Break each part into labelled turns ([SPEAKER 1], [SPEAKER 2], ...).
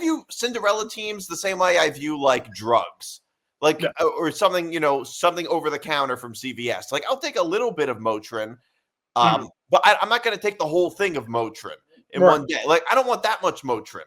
[SPEAKER 1] view Cinderella teams the same way I view like drugs, like or something, something over the counter from CVS. Like I'll take a little bit of Motrin, but I'm not going to take the whole thing of Motrin in one day. Like I don't want that much Motrin.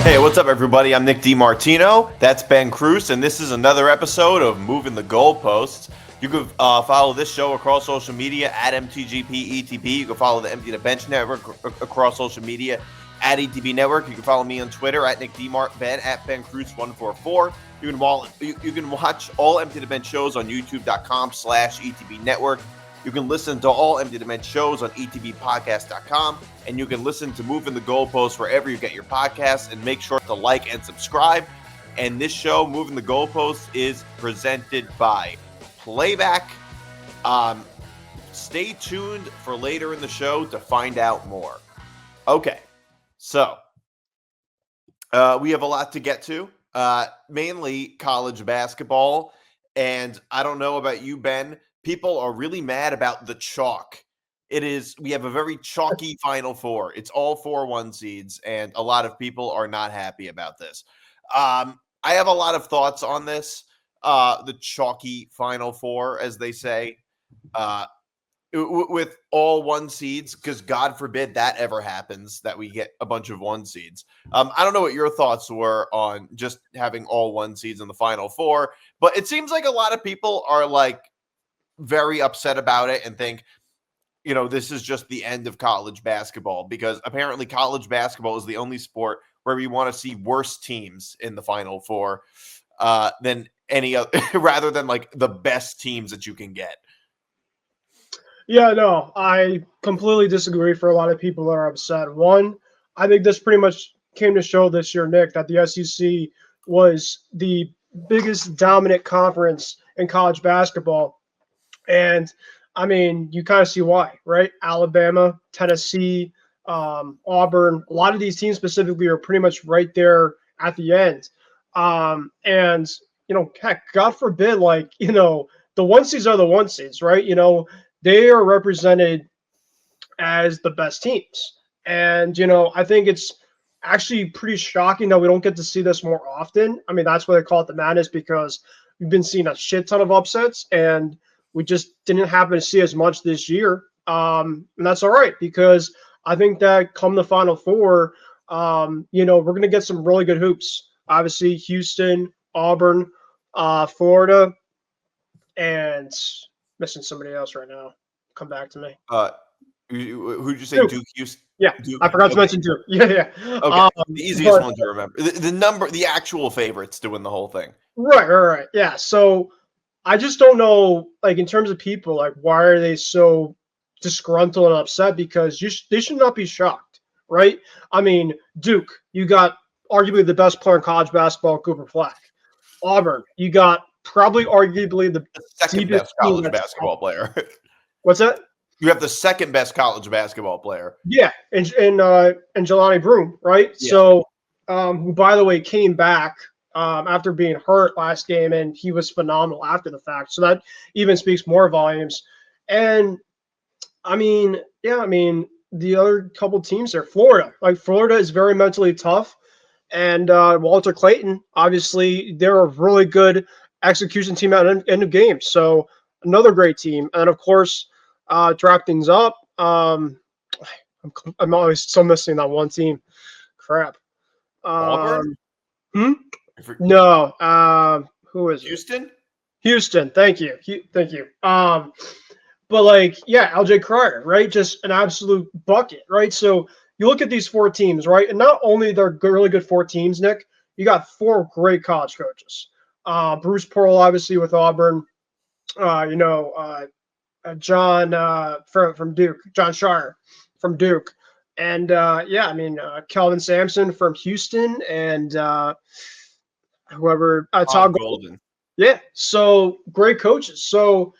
[SPEAKER 1] Hey, what's up, everybody? I'm Nick DiMartino. That's Ben Kruse, and this is another episode of Moving the Goalposts. You can follow this show across social media at MTGPETP. You can follow the Empty the Bench Network across social media at ETB Network. You can follow me on Twitter at Nick DiMartBen, at Ben Kruse144. You can watch all Empty the Bench shows on YouTube.com/ETB Network. You can listen to all Empty the Bench shows on etbpodcast.com, and you can listen to Moving the Goalposts wherever you get your podcasts, and make sure to like and subscribe. And this show, Moving the Goalposts, is presented by Playback. Stay tuned for later in the show to find out more. Okay, so we have a lot to get to, mainly college basketball, and I don't know about you, Ben. People are really mad about the chalk. We have a very chalky Final Four. It's all 4-1 seeds, and a lot of people are not happy about this. I have a lot of thoughts on this, the chalky Final Four, as they say, with all 1 seeds, because God forbid that ever happens, that we get a bunch of 1 seeds. I don't know what your thoughts were on just having all 1 seeds in the Final Four, but it seems like a lot of people are like very upset about it and think, this is just the end of college basketball, because apparently college basketball is the only sport where we want to see worse teams in the Final Four than any other, rather than like the best teams that you can get.
[SPEAKER 2] Yeah, no, I completely disagree for a lot of people that are upset. One, I think this pretty much came to show this year, Nick, that the SEC was the biggest dominant conference in college basketball. And, I mean, you kind of see why, right? Alabama, Tennessee, Auburn, a lot of these teams specifically are pretty much right there at the end. And, heck, God forbid, the 1 seeds are the 1 seeds, right? They are represented as the best teams. And, I think it's actually pretty shocking that we don't get to see this more often. I mean, that's why they call it the madness, because we've been seeing a shit ton of upsets, and we just didn't happen to see as much this year. And that's all right, because I think that come the Final Four, we're going to get some really good hoops. Obviously, Houston, Auburn, Florida, and missing somebody else right now. Come back to me.
[SPEAKER 1] Who'd you say? Duke, Houston?
[SPEAKER 2] Yeah,
[SPEAKER 1] Duke.
[SPEAKER 2] I forgot to mention Duke. Yeah.
[SPEAKER 1] Okay, the easiest one to remember. The actual favorites to win the whole thing.
[SPEAKER 2] Right. Yeah, so I just don't know, in terms of people, why are they so disgruntled and upset? Because they should not be shocked, right? I mean, Duke, you got arguably the best player in college basketball, Cooper Flack. Auburn, you got probably arguably the
[SPEAKER 1] second best college basketball player.
[SPEAKER 2] What's that?
[SPEAKER 1] You have the second best college basketball player.
[SPEAKER 2] Yeah, and Jelani Broome, right? Yeah. So, who, by the way, came back after being hurt last game, and he was phenomenal after the fact. So that even speaks more volumes. And, the other couple teams there, Florida. Florida is very mentally tough. And Walter Clayton, obviously, they're a really good execution team at the end of games. So another great team. And, of course, wrap things up, I'm always still missing that one team. Crap.
[SPEAKER 1] Auburn?
[SPEAKER 2] No. Who is
[SPEAKER 1] Houston?
[SPEAKER 2] It? Houston. Thank you. But LJ Cryer, right? Just an absolute bucket, right? So you look at these 4 teams, right? And not only they're really good 4 teams, Nick, you got 4 great college coaches. Bruce Pearl, obviously, with Auburn. John from Duke, John Shire from Duke. And, Kelvin Sampson from Houston, and whoever. Todd
[SPEAKER 1] Golden.
[SPEAKER 2] Yeah, so great coaches. So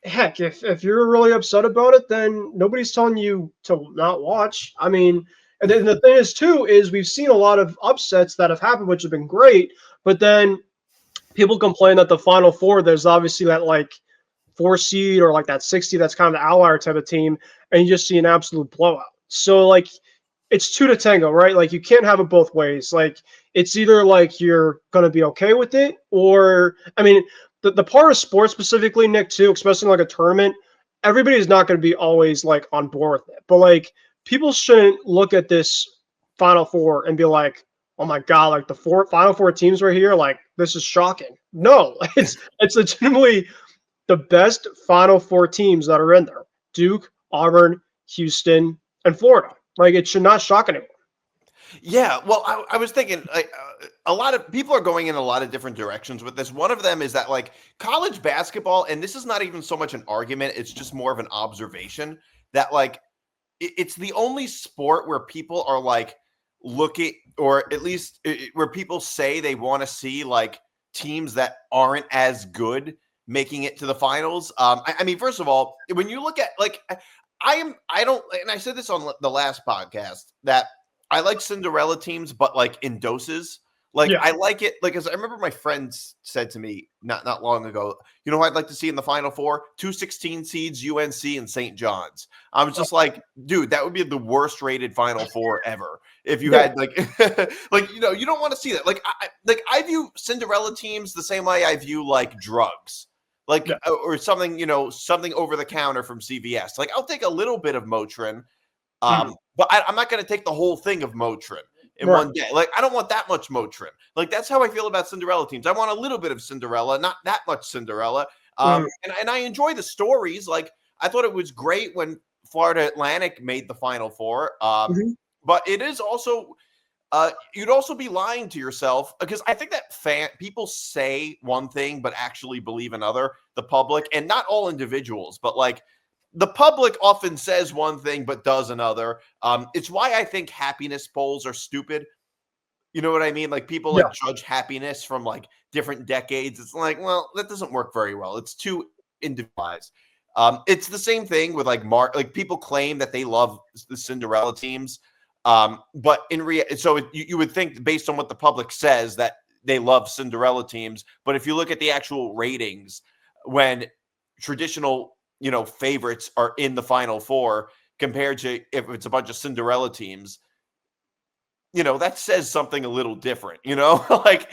[SPEAKER 2] if you're really upset about it, then nobody's telling you to not watch. I mean, And then the thing is, too, is we've seen a lot of upsets that have happened, which have been great. But then people complain that the Final Four, there's obviously that like 4 seed or like that 60 that's kind of the outlier type of team, and you just see an absolute blowout. So like it's two to tango, right? Like you can't have it both ways. Like it's either like you're gonna be okay with it, or I mean, the part of sports specifically, Nick, too, especially like a tournament, everybody's not gonna be always like on board with it. But like people shouldn't look at this Final Four and be like, oh my god, like the Final Four teams right here, like this is shocking. No, it's legitimately the best Final Four teams that are in there: Duke, Auburn, Houston, and Florida. Like it should not shock anyone.
[SPEAKER 1] Yeah, well, I was thinking like a lot of people are going in a lot of different directions with this. One of them is that like college basketball, and this is not even so much an argument; it's just more of an observation that like it's the only sport where people are like looking, or at least where people say they want to see like teams that aren't as good making it to the finals. I mean, first of all, when you look at like I don't, and I said this on the last podcast that I like Cinderella teams, but like in doses. Like
[SPEAKER 2] Yeah.
[SPEAKER 1] I like it, like as I remember my friends said to me not long ago, you know who I'd like to see in the Final Four? 2 16 seeds, UNC and St. John's. I was just like, dude, that would be the worst rated Final Four ever. If you had like, like you know, you don't want to see that. Like, I view Cinderella teams the same way I view like drugs, like or something, you know, something over the counter from CVS. Like, I'll take a little bit of Motrin, but I'm not going to take the whole thing of Motrin in one day. Like, I don't want that much Motrin. Like, that's how I feel about Cinderella teams. I want a little bit of Cinderella, not that much Cinderella. And I enjoy the stories. Like, I thought it was great when Florida Atlantic made the Final Four. But it is also, you'd also be lying to yourself, because I think that people say one thing but actually believe another, the public, and not all individuals, but like the public often says one thing but does another. It's why I think happiness polls are stupid. You know what I mean? Like people like judge happiness from like different decades. It's like, well, that doesn't work very well. It's too individualized. It's the same thing with like like people claim that they love the Cinderella teams. But in you would think based on what the public says that they love Cinderella teams. But if you look at the actual ratings, when traditional, you know, favorites are in the Final Four compared to if it's a bunch of Cinderella teams, you know, that says something a little different, you know, like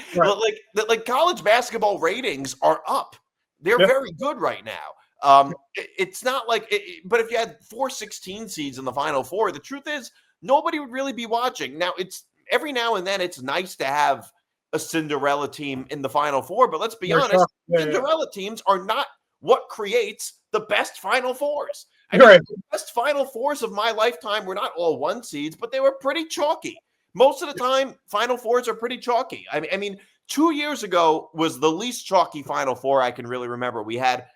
[SPEAKER 1] college basketball ratings are up. They're very good right now. It's not like, but if you had 4 16 seeds in the Final Four, the truth is nobody would really be watching. Now, it's every now and then it's nice to have a Cinderella team in the Final Four, but let's be honest, Cinderella teams are not what creates the best Final Fours. I mean, the best Final Fours of my lifetime were not all 1 seeds, but they were pretty chalky. Most of the time, Final Fours are pretty chalky. I mean, 2 years ago was the least chalky Final Four I can really remember. We had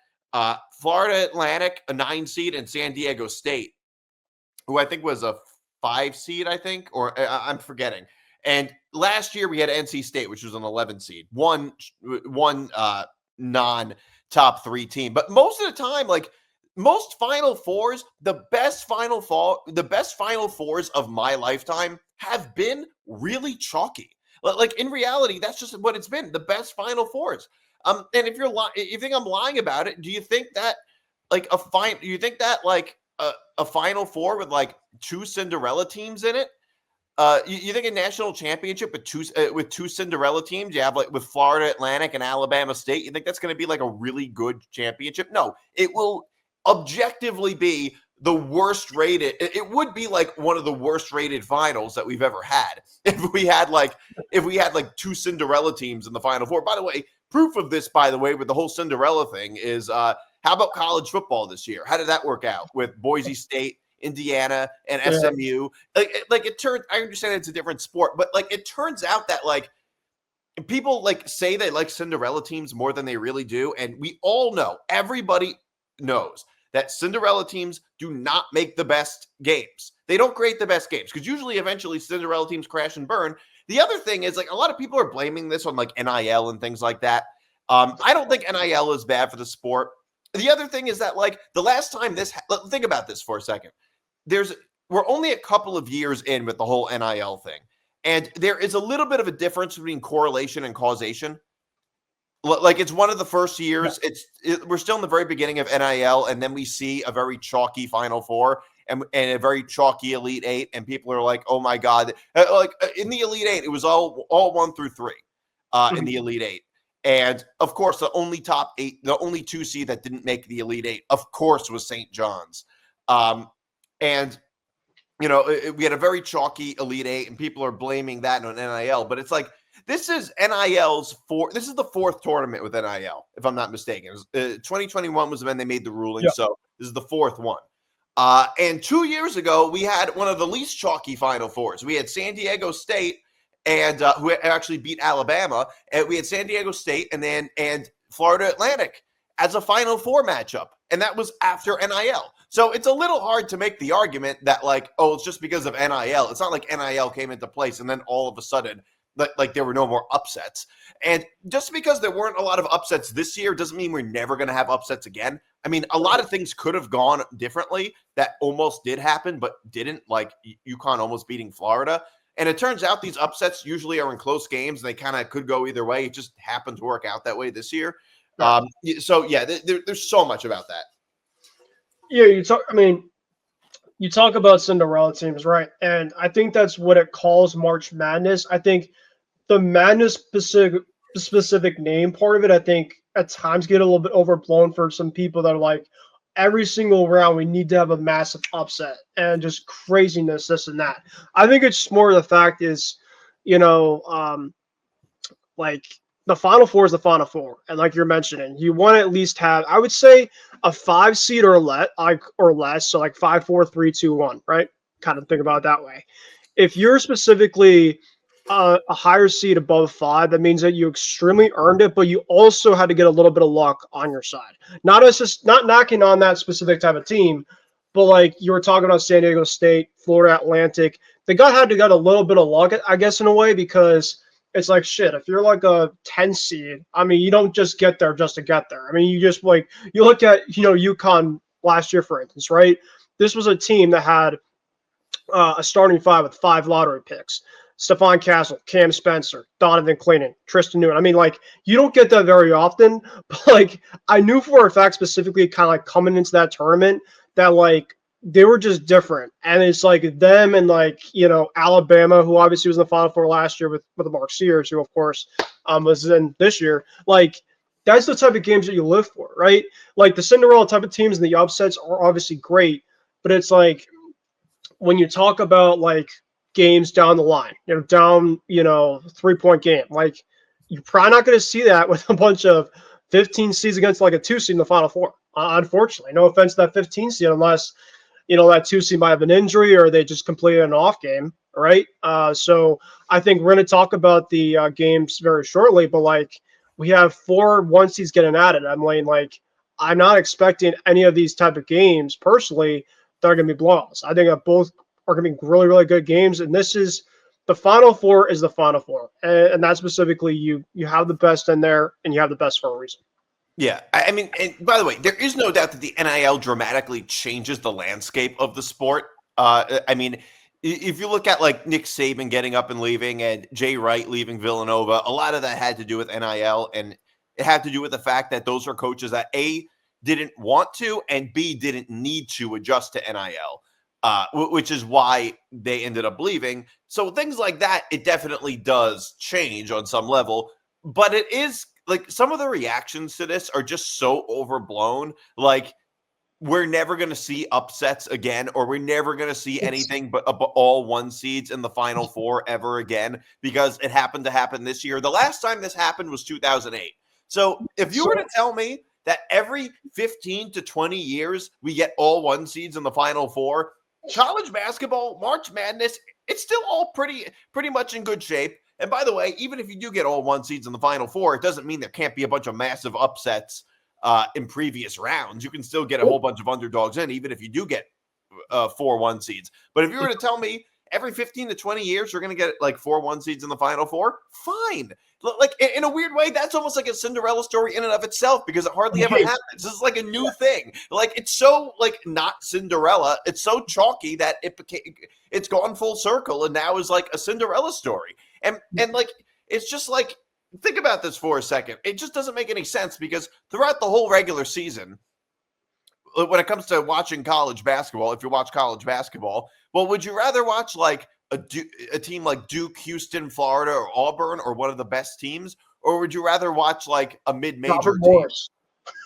[SPEAKER 1] Florida Atlantic, a 9 seed, and San Diego State, who I think was a 5 seed, I think, or I'm forgetting. And last year we had NC State, which was an 11 seed, one non-top 3 team. But most of the time, like most Final Fours, the best Final Fours of my lifetime have been really chalky. Like in reality, that's just what it's been. The best Final Fours. And if you think I'm lying about it, do you think that like a Final Four with like 2 Cinderella teams in it? You think a national championship with two Cinderella teams, you have like with Florida Atlantic and Alabama State, you think that's going to be like a really good championship? No, it will objectively be the worst rated. It would be like one of the worst rated finals that we've ever had if we had like 2 Cinderella teams in the Final Four. By the way, proof of this, by the way, with the whole Cinderella thing is how about college football this year? How did that work out with Boise State, Indiana, and SMU? Like it turns, I understand it's a different sport, but like it turns out that like people like say they like Cinderella teams more than they really do. And we all know, everybody knows that Cinderella teams do not make the best games. They don't create the best games because usually eventually Cinderella teams crash and burn. The other thing is like a lot of people are blaming this on like NIL and things like that. I don't think NIL is bad for the sport. The other thing is that like the last time think about this for a second. we're only a couple of years in with the whole NIL thing. And there is a little bit of a difference between correlation and causation. Like it's one of the first years. We're still in the very beginning of NIL, and then we see a very chalky Final Four and a very chalky Elite Eight, and people are like, "Oh my God!" In the Elite Eight, it was all 1 through 3 in the Elite Eight, and of course, the only top 8, the only 2 seed that didn't make the Elite Eight, of course, was St. John's, and you know we had a very chalky Elite Eight, and people are blaming that on NIL, but it's like. This is NIL's this is the 4th tournament with NIL, if I'm not mistaken. 2021 was when they made the ruling, so this is the 4th one. And 2 years ago, we had one of the least chalky Final Fours. We had San Diego State, and who actually beat Alabama, and we had San Diego State and Florida Atlantic as a Final Four matchup, and that was after NIL. So it's a little hard to make the argument that like, oh, it's just because of NIL. It's not like NIL came into place and then all of a sudden. Like there were no more upsets. And just because there weren't a lot of upsets this year doesn't mean we're never going to have upsets again. I mean, a lot of things could have gone differently that almost did happen, but didn't, like UConn almost beating Florida. And it turns out these upsets usually are in close games. They kind of could go either way. It just happened to work out that way this year. There's so much about that.
[SPEAKER 2] Yeah, you talk about Cinderella teams, right? And I think that's what it calls March Madness. I think the madness specific name part of it, I think at times get a little bit overblown for some people that are like, every single round we need to have a massive upset and just craziness, this and that. I think it's just more the fact is, like the Final Four is the Final Four. And like you're mentioning, you want to at least have, I would say, a 5 seed or less. So like 5, 4, 3, 2, 1, right? Kind of think about it that way. If you're specifically a higher seed above 5, that means that you extremely earned it, but you also had to get a little bit of luck on your side. Not knocking on that specific type of team, but like you were talking about San Diego State, Florida Atlantic, they had to get a little bit of luck, I guess, in a way, because it's like, shit, if you're like a 10 seed, I mean, you don't just get there just to get there. I mean, you just like, you look at, UConn last year, for instance, right? This was a team that had a starting 5 with 5 lottery picks. Stephon Castle, Cam Spencer, Donovan Clayton, Tristan Newton. I mean, like, you don't get that very often, but like, I knew for a fact specifically kind of like coming into that tournament that like they were just different. And it's like them and like, Alabama, who obviously was in the Final Four last year with the Mark Sears, who of course was in this year. Like, that's the type of games that you live for, right? Like the Cinderella type of teams and the upsets are obviously great, but it's like when you talk about like games down the line, down, 3-point game, like you're probably not going to see that with a bunch of 15 seeds against like a 2 seed in the Final Four. Unfortunately, no offense to that 15 seed, unless that 2 seed might have an injury or they just completed an off game, right? So I think we're going to talk about the games very shortly, but like we have 4 1 seeds getting added. Like I'm not expecting any of these type of games personally that are going to be blowouts. I think that both are going to be really, really good games, and this is the Final Four is the Final Four, and that specifically you have the best in there, and you have the best for a reason.
[SPEAKER 1] Yeah, I mean, and by the way, there is no doubt that the NIL dramatically changes the landscape of the sport. I mean, if you look at like Nick Saban getting up and leaving and Jay Wright leaving Villanova, a lot of that had to do with NIL, and it had to do with the fact that those are coaches that A, didn't want to, and B, didn't need to adjust to NIL, which is why they ended up leaving. So things like that, it definitely does change on some level, but it is like some of the reactions to this are just so overblown. Like we're never going to see upsets again, or we're never going to see anything but all 1 seeds in the Final Four ever again, because it happened to happen this year. The last time this happened was 2008. So if you were to tell me that every 15 to 20 years we get all 1 seeds in the Final Four, college basketball, March Madness, it's still all pretty much in good shape. And by the way, even if you do get all 1 seeds in the Final Four, it doesn't mean there can't be a bunch of massive upsets in previous rounds. You can still get a whole bunch of underdogs in, even if you do get 4 1 seeds. But if you were to tell me every 15 to 20 years, you're going to get like 4 1 seeds in the Final Four. Fine. Like in a weird way, that's almost like a Cinderella story in and of itself because it hardly ever happens. This is like a new thing. Like it's so like not Cinderella. It's so chalky that it's gone full circle and now is like a Cinderella story. And like it's just like think about this for a second. It just doesn't make any sense because throughout the whole regular season, when it comes to watching college basketball, if you watch college basketball, well, would you rather watch like a team like Duke, Houston, Florida, or Auburn, or one of the best teams, or would you rather watch like a mid-major team?
[SPEAKER 2] Morris.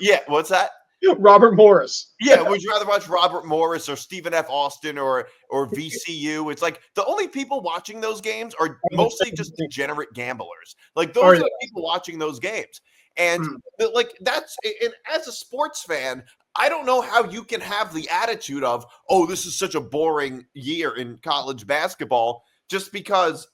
[SPEAKER 1] Yeah, what's that?
[SPEAKER 2] Robert Morris.
[SPEAKER 1] Yeah, would you rather watch Robert Morris or Stephen F. Austin or VCU? It's like the only people watching those games are mostly just degenerate gamblers. Like those are the people watching those games. And like that's and as a sports fan, I don't know how you can have the attitude of, oh, this is such a boring year in college basketball just because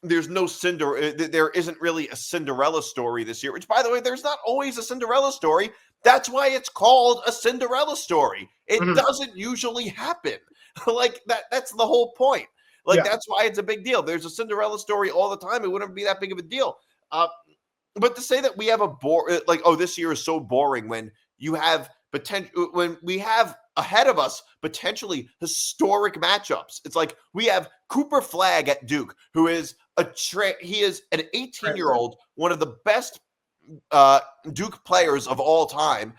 [SPEAKER 1] there's no there isn't really a Cinderella story this year, which by the way, there's not always a Cinderella story. That's why it's called a Cinderella story. It doesn't usually happen. Like that's the whole point. Like that's why it's a big deal. There's a Cinderella story all the time. It wouldn't be that big of a deal. But to say that we have like, oh, this year is so boring when you have when we have ahead of us potentially historic matchups. It's like we have Cooper Flagg at Duke, who is he is an 18-year-old, one of the best Duke players of all time,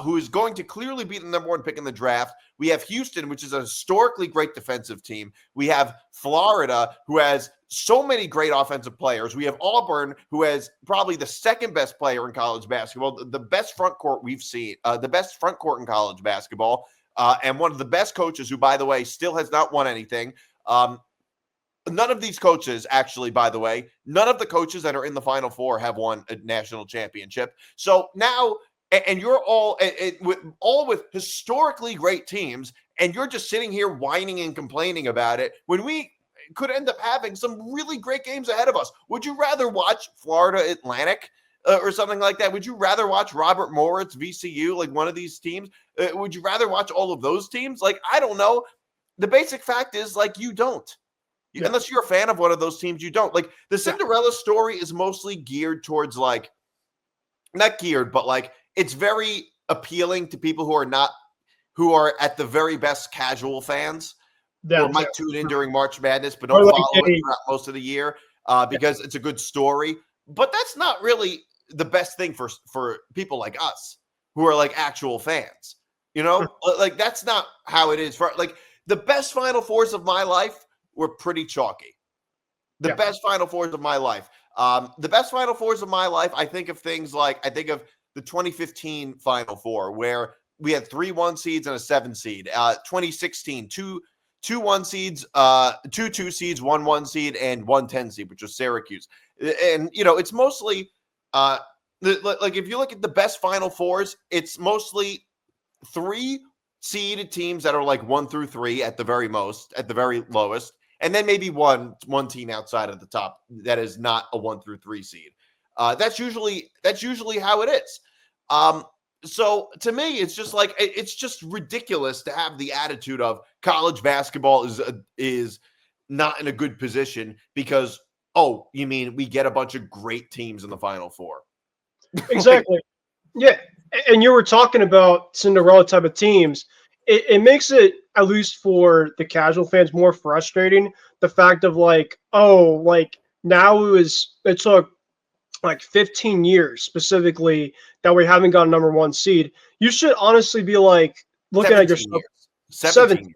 [SPEAKER 1] who is going to clearly be the number 1 pick in the draft. We have Houston, which is a historically great defensive team. We have Florida, who has so many great offensive players. We have Auburn, who has probably the second best player in college basketball, the best front court we've seen, the best front court in college basketball, and one of the best coaches who, by the way, still has not won anything. None of these coaches, actually, by the way, none of the coaches that are in the Final Four have won a national championship. So now, and you're all with historically great teams, and you're just sitting here whining and complaining about it when we could end up having some really great games ahead of us. Would you rather watch Florida Atlantic or something like that? Would you rather watch Robert Morris, VCU, like one of these teams? Would you rather watch all of those teams? Like, I don't know. The basic fact is, like, you don't. Unless you're a fan of one of those teams, you don't. Like, the Cinderella story is mostly geared towards, like, not geared, but, like, it's very appealing to people who are at the very best casual fans. Or might tune in during March Madness, but don't follow it throughout most of the year because it's a good story. But that's not really the best thing for people like us who are like actual fans. You know, like that's not how it is. For like the best Final Fours of my life were pretty chalky. The best Final Fours of my life. The best Final Fours of my life. I think of the 2015 Final Four where we had 3 1 seeds and a 7 seed. 2016, 2 1 seeds, 2 2 seeds, 1 1 seed, and 1 10 seed, which was Syracuse. And, you know, it's mostly like if you look at the best Final Fours, it's mostly 3 seeded teams that are like 1 through 3 at the very most, at the very lowest, and then maybe one team outside of the top that is not a 1 through 3 seed. That's usually how it is. So to me, it's just like it's just ridiculous to have the attitude of college basketball is not in a good position because, oh, you mean we get a bunch of great teams in the Final Four?
[SPEAKER 2] Exactly. Yeah. And you were talking about Cinderella type of teams. It makes it, at least for the casual fans, more frustrating. The fact of like, oh, like now it took like 15 years specifically that we haven't got a number 1 seed. You should honestly be like looking at yourself.
[SPEAKER 1] 17 years.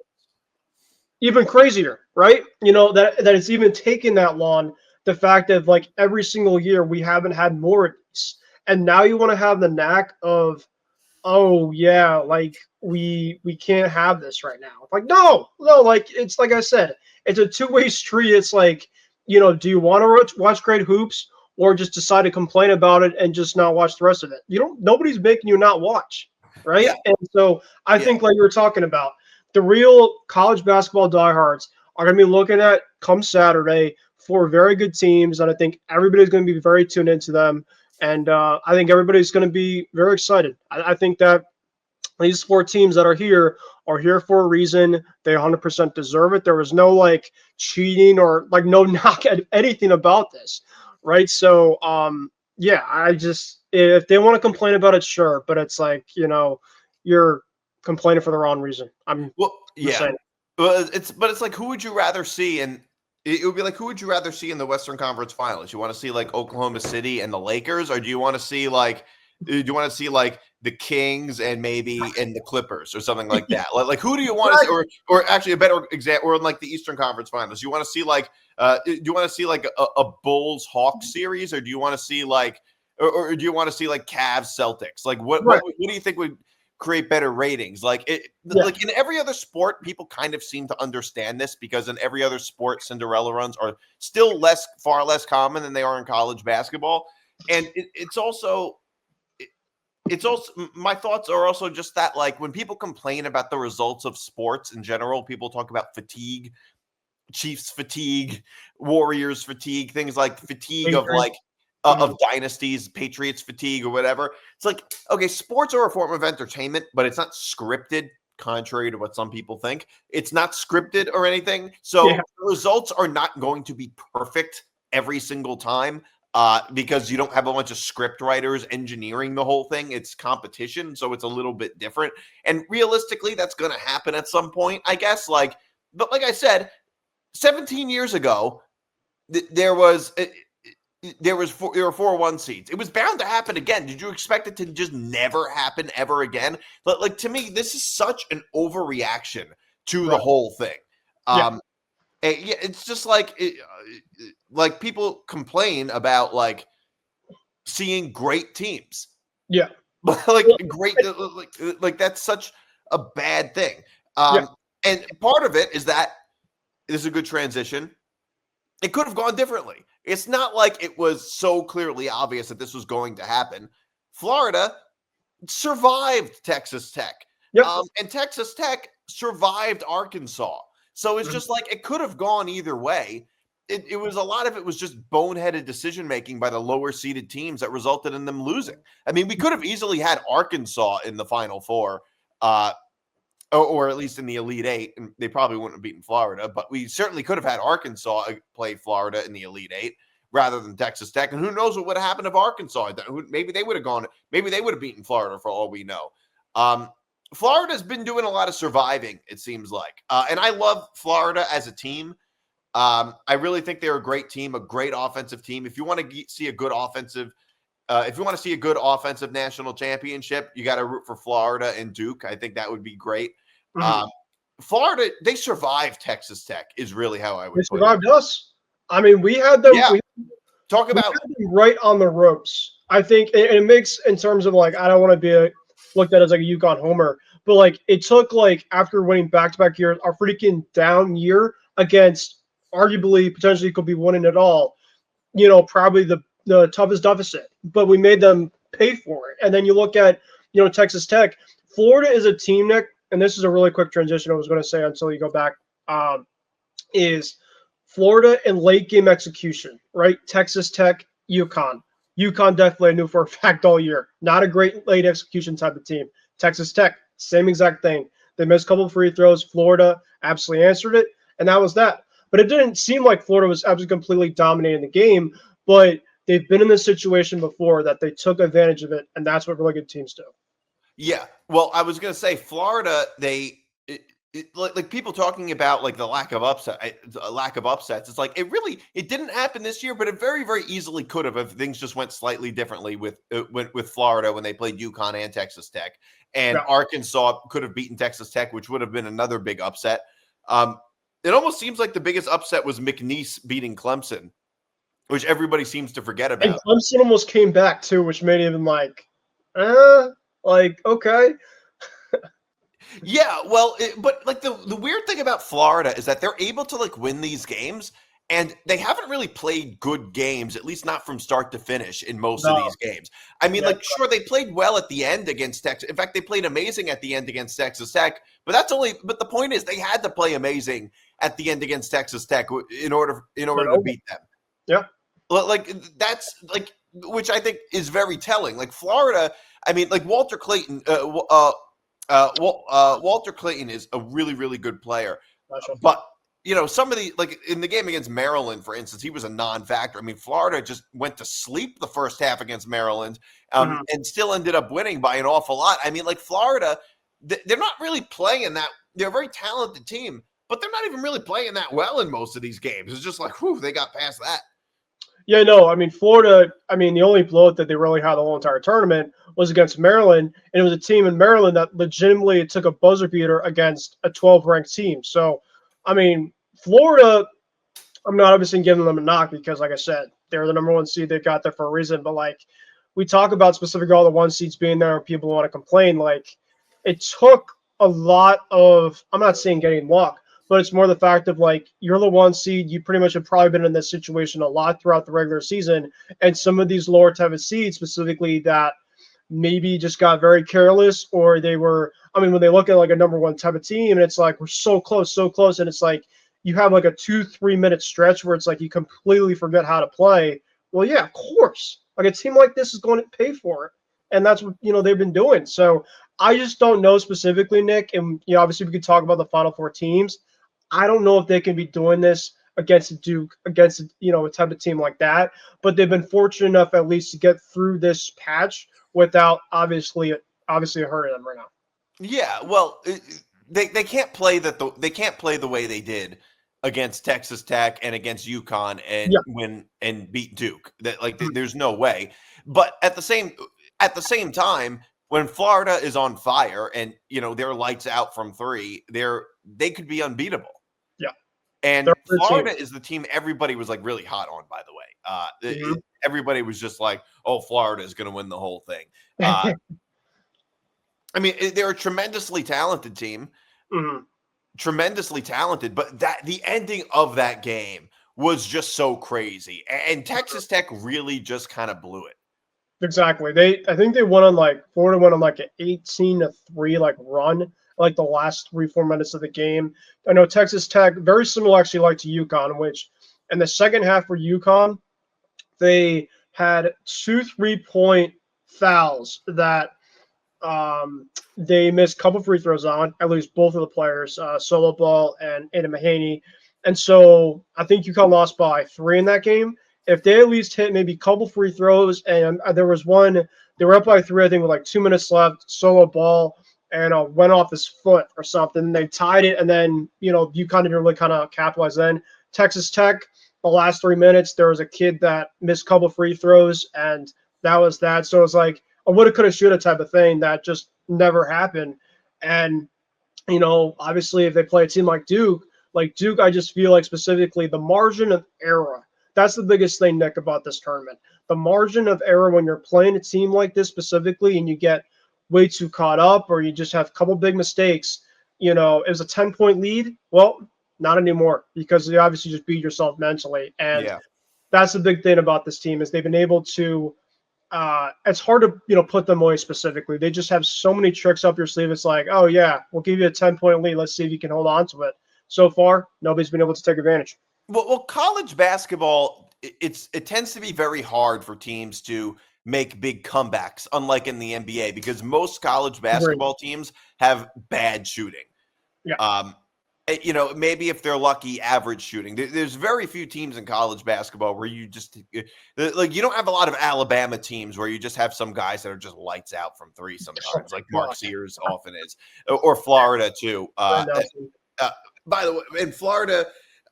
[SPEAKER 2] Even crazier, right? You know, that it's even taken that long. The fact that like every single year we haven't had more of these. And now you want to have the knack of, oh yeah, like we can't have this right now. Like, no, like it's like I said, it's a two-way street. It's like, you know, do you want to watch great hoops or just decide to complain about it and just not watch the rest of it? Nobody's making you not watch, right?
[SPEAKER 1] Yeah.
[SPEAKER 2] And so I think like you were talking about, the real college basketball diehards are going to be looking at come Saturday for very good teams, and I think everybody's going to be very tuned into them. And I think everybody's going to be very excited. I think that these four teams that are here for a reason. They 100% deserve it. There was no like cheating or like no knock at anything about this, right? So, yeah, I just if they want to complain about it, sure, but it's like you're complaining for the wrong reason.
[SPEAKER 1] Well,
[SPEAKER 2] I'm
[SPEAKER 1] yeah.
[SPEAKER 2] saying,
[SPEAKER 1] Well, it's like who would you rather see? And it would be like who would you rather see in the Western Conference Finals? You want to see like Oklahoma City and the Lakers, or do you want to see like the Kings and maybe and the Clippers or something like that? Like who do you want to see? Or actually a better example, or in like the Eastern Conference Finals, you want to see like do you want to see like a Bulls Hawks series, or do you want to see like or do you want to see like Cavs Celtics? Like what do you think would create better ratings? Like like in every other sport, people kind of seem to understand this because in every other sport, Cinderella runs are still far less common than they are in college basketball. And it's also my thoughts are also just that like when people complain about the results of sports in general, people talk about fatigue, Chiefs fatigue, Warriors fatigue, things like fatigue of like of dynasties, Patriots fatigue or whatever. It's like, okay, sports are a form of entertainment, but it's not scripted, contrary to what some people think. It's not scripted or anything. So the results are not going to be perfect every single time because you don't have a bunch of script writers engineering the whole thing. It's competition, so it's a little bit different. And realistically, that's going to happen at some point, I guess. But like I said, 17 years ago, there were 4-1 seeds. It was bound to happen again. Did you expect it to just never happen ever again? But like to me, this is such an overreaction to the whole thing. It's just like people complain about like seeing great teams.
[SPEAKER 2] Yeah,
[SPEAKER 1] like great, like that's such a bad thing. And part of it is that this is a good transition. It could have gone differently. It's not like it was so clearly obvious that this was going to happen. Florida survived Texas Tech. And Texas Tech survived Arkansas. So it's just like it could have gone either way. It was a lot of it was just boneheaded decision making by the lower seeded teams that resulted in them losing. I mean, we could have easily had Arkansas in the Final Four. Or at least in the Elite Eight, and they probably wouldn't have beaten Florida, but we certainly could have had Arkansas play Florida in the Elite Eight rather than Texas Tech. And who knows what would have happened if Arkansas, maybe they would have gone, maybe they would have beaten Florida for all we know. Florida's been doing a lot of surviving, it seems like. And I love Florida as a team. I really think they're a great team, a great offensive team. If you want to see a good offensive national championship, you got to root for Florida and Duke. I think that would be great. Florida, they survived Texas Tech is really how I would put it.
[SPEAKER 2] They survived us. I mean, we had them.
[SPEAKER 1] Yeah.
[SPEAKER 2] We had them right on the ropes. I think it makes in terms of like I don't want to be looked at as like a UConn homer, but like it took like after winning back-to-back years, our freaking down year against arguably potentially could be winning it all. Probably the toughest deficit, but we made them pay for it. And then you look at Texas Tech. Florida is a team, Nick, and this is a really quick transition I was going to say until you go back, is Florida and late game execution, right? Texas Tech, UConn. UConn definitely I knew for a fact all year. Not a great late execution type of team. Texas Tech, same exact thing. They missed a couple of free throws. Florida absolutely answered it, and that was that. But it didn't seem like Florida was absolutely completely dominating the game, but they've been in this situation before that they took advantage of it, and that's what really good teams do.
[SPEAKER 1] Yeah. Well, I was going to say Florida, like people talking about like the lack of upsets. It's like it didn't happen this year, but it very, very easily could have if things just went slightly differently with Florida when they played UConn and Texas Tech, and Arkansas could have beaten Texas Tech, which would have been another big upset. It almost seems like the biggest upset was McNeese beating Clemson, which everybody seems to forget about.
[SPEAKER 2] And Clemson almost came back too, which made him like, okay.
[SPEAKER 1] Yeah, well, but like the weird thing about Florida is that they're able to like win these games, and they haven't really played good games, at least not from start to finish in most of these games. I mean, sure, they played well at the end against Texas. In fact, they played amazing at the end against Texas Tech, but the point is they had to play amazing at the end against Texas Tech in order to beat them.
[SPEAKER 2] Yeah.
[SPEAKER 1] Like that's like, which I think is very telling. Like Florida, I mean, like Walter Clayton, Walter Clayton is a really, really good player.
[SPEAKER 2] Gotcha.
[SPEAKER 1] But, some of the, like in the game against Maryland, for instance, he was a non-factor. I mean, Florida just went to sleep the first half against Maryland and still ended up winning by an awful lot. I mean, like Florida, they're not really playing that. They're a very talented team, but they're not even really playing that well in most of these games. It's just like, whew, they got past that.
[SPEAKER 2] Yeah, no, I mean, Florida, the only blowout that they really had the whole entire tournament was against Maryland, and it was a team in Maryland that legitimately took a buzzer beater against a 12-ranked team. So, Florida, I'm not obviously giving them a knock because, like I said, they're the number one seed. They got there for a reason. But, like, we talk about specifically all the one seeds being there and people want to complain. Like, it took a lot of, I'm not saying getting luck, but it's more the fact of like you're the one seed. You pretty much have probably been in this situation a lot throughout the regular season, and some of these lower type of seeds, specifically that maybe just got very careless, or they were. When they look at like a number one type of team, and it's like we're so close, and it's like you have like a 2-3 minute stretch where it's like you completely forget how to play. Well, yeah, of course. Like a team like this is going to pay for it, and that's what they've been doing. So I just don't know specifically, Nick, and obviously we could talk about the Final Four teams. I don't know if they can be doing this against Duke, against a type of team like that. But they've been fortunate enough at least to get through this patch without obviously hurting them right now.
[SPEAKER 1] Yeah, well, they can't play they can't play the way they did against Texas Tech and against UConn and win and beat Duke. There's no way. But at the same time, when Florida is on fire and they're lights out from three, they could be unbeatable.
[SPEAKER 2] Yeah.
[SPEAKER 1] And Florida is the team everybody was like really hot on, by the way. Everybody was just like, oh, Florida is going to win the whole thing. They're a tremendously talented team, tremendously talented, but the ending of that game was just so crazy. And Texas Tech really just kind of blew it.
[SPEAKER 2] Exactly. I think they went on Florida went on like an 18-3 run, like the last 3-4 minutes of the game. I know Texas Tech, very similar actually like to UConn, which in the second half for UConn, they had 2 3-point fouls that they missed a couple free throws on, at least both of the players, Solo Ball and Aiden Mahaney. And so I think UConn lost by 3 in that game. If they at least hit maybe a couple free throws, and there was one, they were up by 3, I think, with like 2 minutes left, Solo Ball, and went off his foot or something. They tied it, and then, UConn didn't really kind of capitalize then. Texas Tech, the last 3 minutes, there was a kid that missed a couple free throws, and that was that. So it was like a woulda, coulda, shoulda type of thing that just never happened. And, obviously if they play a team like Duke, I just feel like specifically the margin of error, that's the biggest thing, Nick, about this tournament. The margin of error when you're playing a team like this specifically and you get way too caught up or you just have a couple big mistakes, it was a 10-point lead. Well, not anymore because you obviously just beat yourself mentally. And that's the big thing about this team is they've been able to it's hard to put them away specifically. They just have so many tricks up your sleeve. It's like, oh yeah, we'll give you a 10-point lead. Let's see if you can hold on to it. So far, nobody's been able to take advantage.
[SPEAKER 1] Well, college basketball, it tends to be very hard for teams to make big comebacks, unlike in the NBA, because most college basketball teams have bad shooting.
[SPEAKER 2] Yeah.
[SPEAKER 1] Maybe if they're lucky, average shooting. There's very few teams in college basketball where you just you don't have a lot of Alabama teams where you just have some guys that are just lights out from three sometimes, like Mark Sears often is, or Florida too. By the way, in Florida,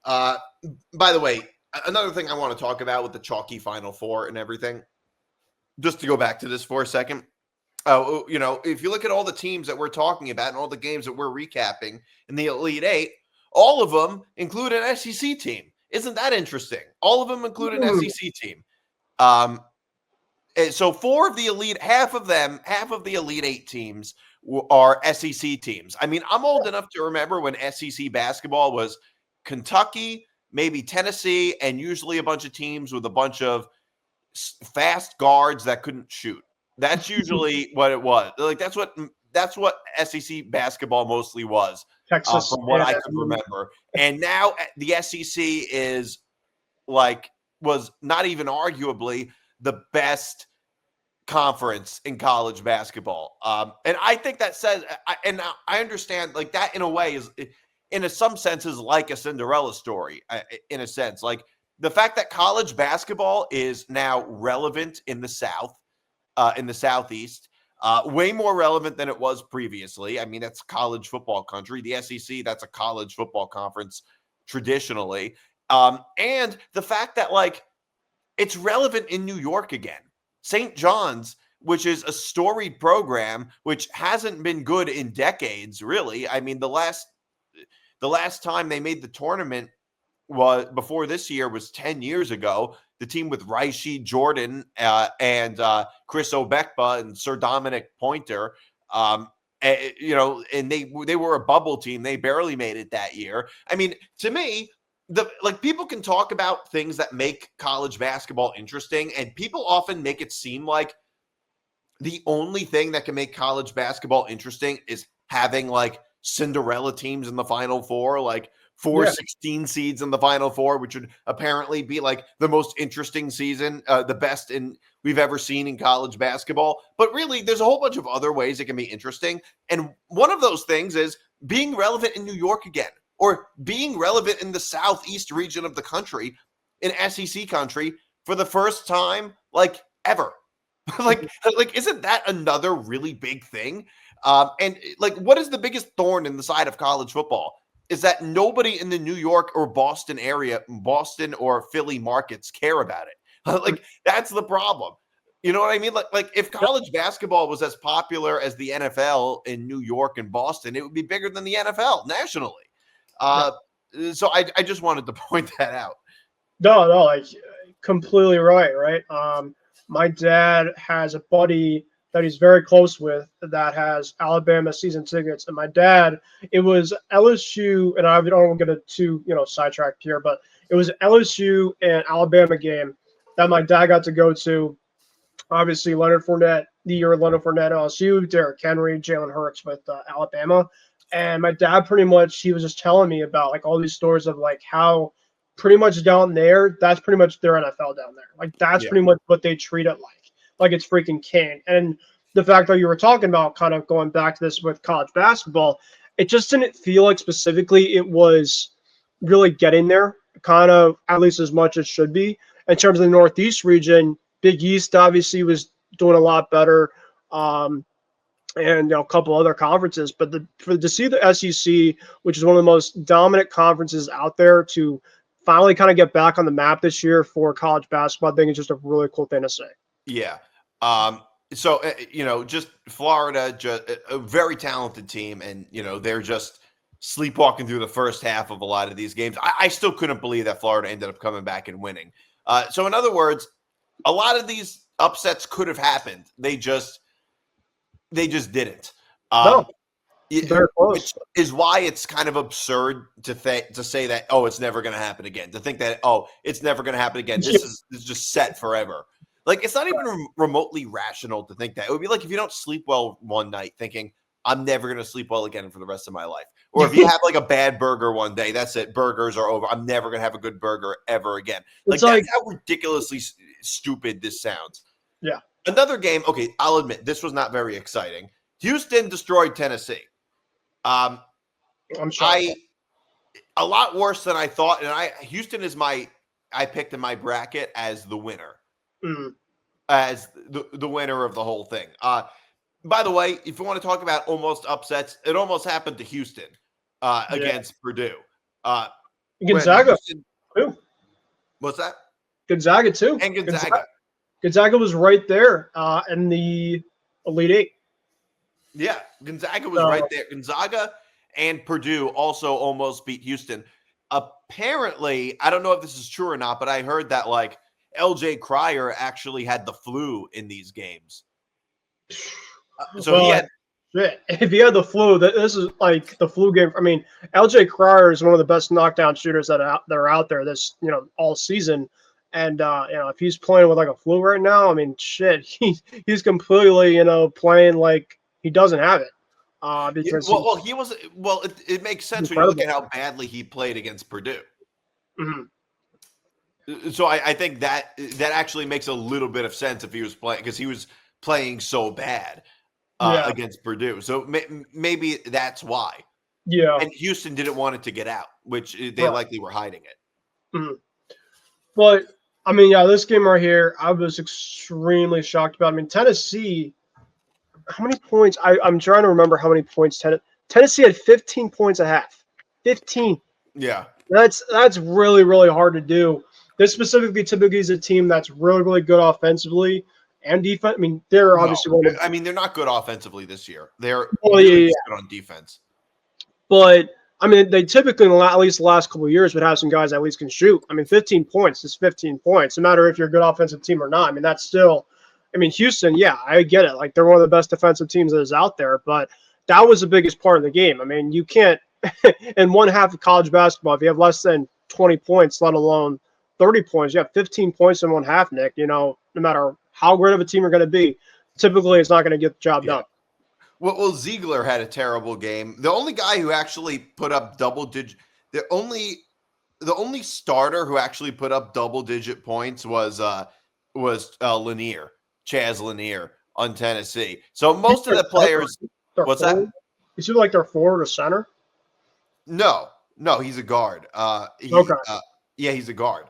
[SPEAKER 1] by the way, another thing I want to talk about with the chalky Final Four and everything, just to go back to this for a second. If you look at all the teams that we're talking about and all the games that we're recapping in the Elite Eight, all of them include an SEC team. Isn't that interesting? All of them include an SEC team. So half of the Elite Eight teams are SEC teams. I'm old enough to remember when SEC basketball was Kentucky, maybe Tennessee, and usually a bunch of teams with a bunch of fast guards that couldn't shoot. That's usually what it was. That's what SEC basketball mostly was,
[SPEAKER 2] Texas,
[SPEAKER 1] from what I could remember. And now the SEC was not even arguably the best conference in college basketball. And I think that says, and I understand like that in a way is, in some senses, like a Cinderella story, in a sense. Like the fact that college basketball is now relevant in the South, in the Southeast, way more relevant than it was previously. I mean, that's college football country. The SEC, that's a college football conference traditionally. And the fact that like it's relevant in New York again. St. John's, which is a storied program, which hasn't been good in decades, really. I mean, the last time they made the tournament was before this year was 10 years ago. The team with Rashid Jordan and Chris Obekba and Sir Dominic Pointer, and they were a bubble team. They barely made it that year. I mean, to me, people can talk about things that make college basketball interesting, and people often make it seem like the only thing that can make college basketball interesting is having like Cinderella teams in the Final Four, like 16 seeds in the Final Four, which would apparently be like the most interesting season, the best we've ever seen in college basketball. But really, there's a whole bunch of other ways it can be interesting. And one of those things is being relevant in New York again, or being relevant in the Southeast region of the country, in SEC country, for the first time, like, ever. like, isn't that another really big thing? And like, what is the biggest thorn in the side of college football? Is that nobody in the New York or Boston area, Boston or Philly markets care about it. Like, that's the problem. You know what I mean? Like if college basketball was as popular as the NFL in New York and Boston, it would be bigger than the NFL nationally. So I just wanted to point that out.
[SPEAKER 2] No, like completely right. My dad has a buddy that he's very close with that has Alabama season tickets, and my dad, it was LSU, and I don't want to get too sidetracked here, but it was LSU and Alabama game that my dad got to go to. Obviously, Leonard Fournette, the year Leonard Fournette, LSU, Derrick Henry, Jalen Hurts with Alabama. And my dad he was just telling me about like all these stories of like how pretty much down there, that's pretty much their NFL down there. Like that's pretty much what they treat it like it's freaking king. And the fact that you were talking about kind of going back to this with college basketball, it just didn't feel like specifically it was really getting there, kind of at least as much as should be. In terms of the Northeast region, Big East obviously was doing a lot better. And a couple other conferences, but to see the SEC, which is one of the most dominant conferences out there, to finally kind of get back on the map this year for college basketball, I think it's just a really cool thing to say.
[SPEAKER 1] Yeah. So just Florida, just a very talented team, and they're just sleepwalking through the first half of a lot of these games. I still couldn't believe that Florida ended up coming back and winning. So in other words, a lot of these upsets could have happened. They just didn't.
[SPEAKER 2] No,
[SPEAKER 1] which is why it's kind of absurd to say that, oh, it's never going to happen again. To think that, oh, it's never going to happen again. This is just set forever. Like, it's not even remotely rational to think that. It would be like if you don't sleep well one night thinking, I'm never going to sleep well again for the rest of my life. Or if you have like a bad burger one day, that's it. Burgers are over. I'm never going to have a good burger ever again. Like, that's how ridiculously stupid this sounds.
[SPEAKER 2] Yeah.
[SPEAKER 1] Another game, okay, I'll admit, this was not very exciting. Houston destroyed Tennessee.
[SPEAKER 2] I'm sure.
[SPEAKER 1] A lot worse than I thought. And Houston is I picked in my bracket as the winner.
[SPEAKER 2] Mm.
[SPEAKER 1] As the winner of the whole thing. By the way, if you want to talk about almost upsets, it almost happened to Houston against Purdue.
[SPEAKER 2] Gonzaga too.
[SPEAKER 1] What's that?
[SPEAKER 2] Gonzaga too.
[SPEAKER 1] And Gonzaga.
[SPEAKER 2] Gonzaga was right there in the Elite Eight.
[SPEAKER 1] Yeah, Gonzaga was right there. Gonzaga and Purdue also almost beat Houston. Apparently, I don't know if this is true or not, but I heard that like LJ Cryer actually had the flu in these games.
[SPEAKER 2] If he had the flu, this is like the flu game. I mean, LJ Cryer is one of the best knockdown shooters that are out there this all season. And if he's playing with like a flu right now, I mean, shit, he's completely playing like he doesn't have it. Because
[SPEAKER 1] it makes sense when you look at how badly he played against Purdue.
[SPEAKER 2] Mm-hmm.
[SPEAKER 1] So I think that actually makes a little bit of sense if he was playing, because he was playing so bad
[SPEAKER 2] Yeah.
[SPEAKER 1] against Purdue. So maybe that's why.
[SPEAKER 2] Yeah.
[SPEAKER 1] And Houston didn't want it to get out, which they
[SPEAKER 2] Right.
[SPEAKER 1] likely were hiding it.
[SPEAKER 2] Mhm. But I mean, yeah, this game right here, I was extremely shocked about. I mean, Tennessee, how many points? I'm trying to remember how many points Tennessee had 15 points a half. 15.
[SPEAKER 1] Yeah.
[SPEAKER 2] That's really, really hard to do. This specifically typically is a team that's really, really good offensively and defense. I mean, they're
[SPEAKER 1] No,
[SPEAKER 2] obviously one of
[SPEAKER 1] I mean, they're not good offensively this year. They're
[SPEAKER 2] well,
[SPEAKER 1] really
[SPEAKER 2] yeah.
[SPEAKER 1] just good on defense.
[SPEAKER 2] But I mean, they typically, at least the last couple of years, would have some guys that at least can shoot. I mean, 15 points is 15 points. No matter if you're a good offensive team or not. I mean, that's still. I mean, Houston, yeah, I get it. Like they're one of the best defensive teams that is out there, but that was the biggest part of the game. I mean, you can't in one half of college basketball if you have less than 20 points, let alone 30 points. You have 15 points in one half, Nick. You know, no matter how great of a team you're going to be, typically it's not going to get the job done.
[SPEAKER 1] Well, Ziegler had a terrible game. The only guy who actually put up double-digit – the only starter who actually put up double-digit points was Lanier, Chaz Lanier on Tennessee. So most of the players – what's
[SPEAKER 2] forward?
[SPEAKER 1] that?
[SPEAKER 2] Is he like their forward or center?
[SPEAKER 1] No, he's a guard.
[SPEAKER 2] Okay.
[SPEAKER 1] Yeah, he's a guard.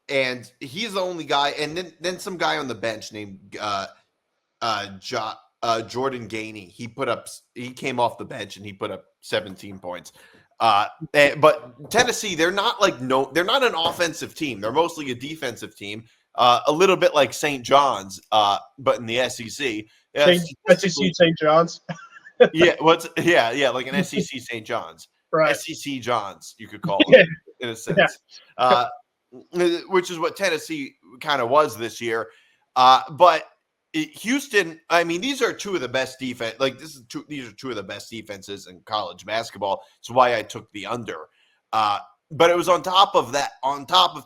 [SPEAKER 1] And he's the only guy. And then some guy on the bench named Jordan Gainey. He came off the bench and he put up 17 points. But Tennessee, they're not an offensive team. They're mostly a defensive team. A little bit like St. John's, but in the SEC.
[SPEAKER 2] SEC St. John's.
[SPEAKER 1] Yeah, like an SEC St. John's.
[SPEAKER 2] Right.
[SPEAKER 1] SEC Johns, you could call it, in a sense.
[SPEAKER 2] Yeah.
[SPEAKER 1] Which is what Tennessee kind of was this year. But Houston, I mean, these are two of the best defense. These are two of the best defenses in college basketball. It's why I took the under. But it was on top of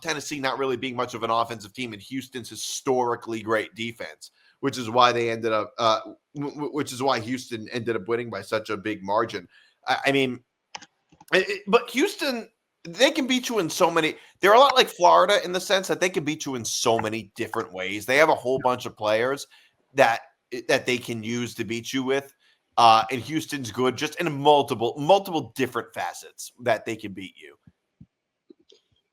[SPEAKER 1] Tennessee not really being much of an offensive team and Houston's historically great defense, which is why they ended up. Which is why Houston ended up winning by such a big margin. But Houston, they can beat you in so many. They're a lot like Florida in the sense that they can beat you in so many different ways. They have a whole bunch of players that they can use to beat you with. And Houston's good just in multiple different facets that they can beat you.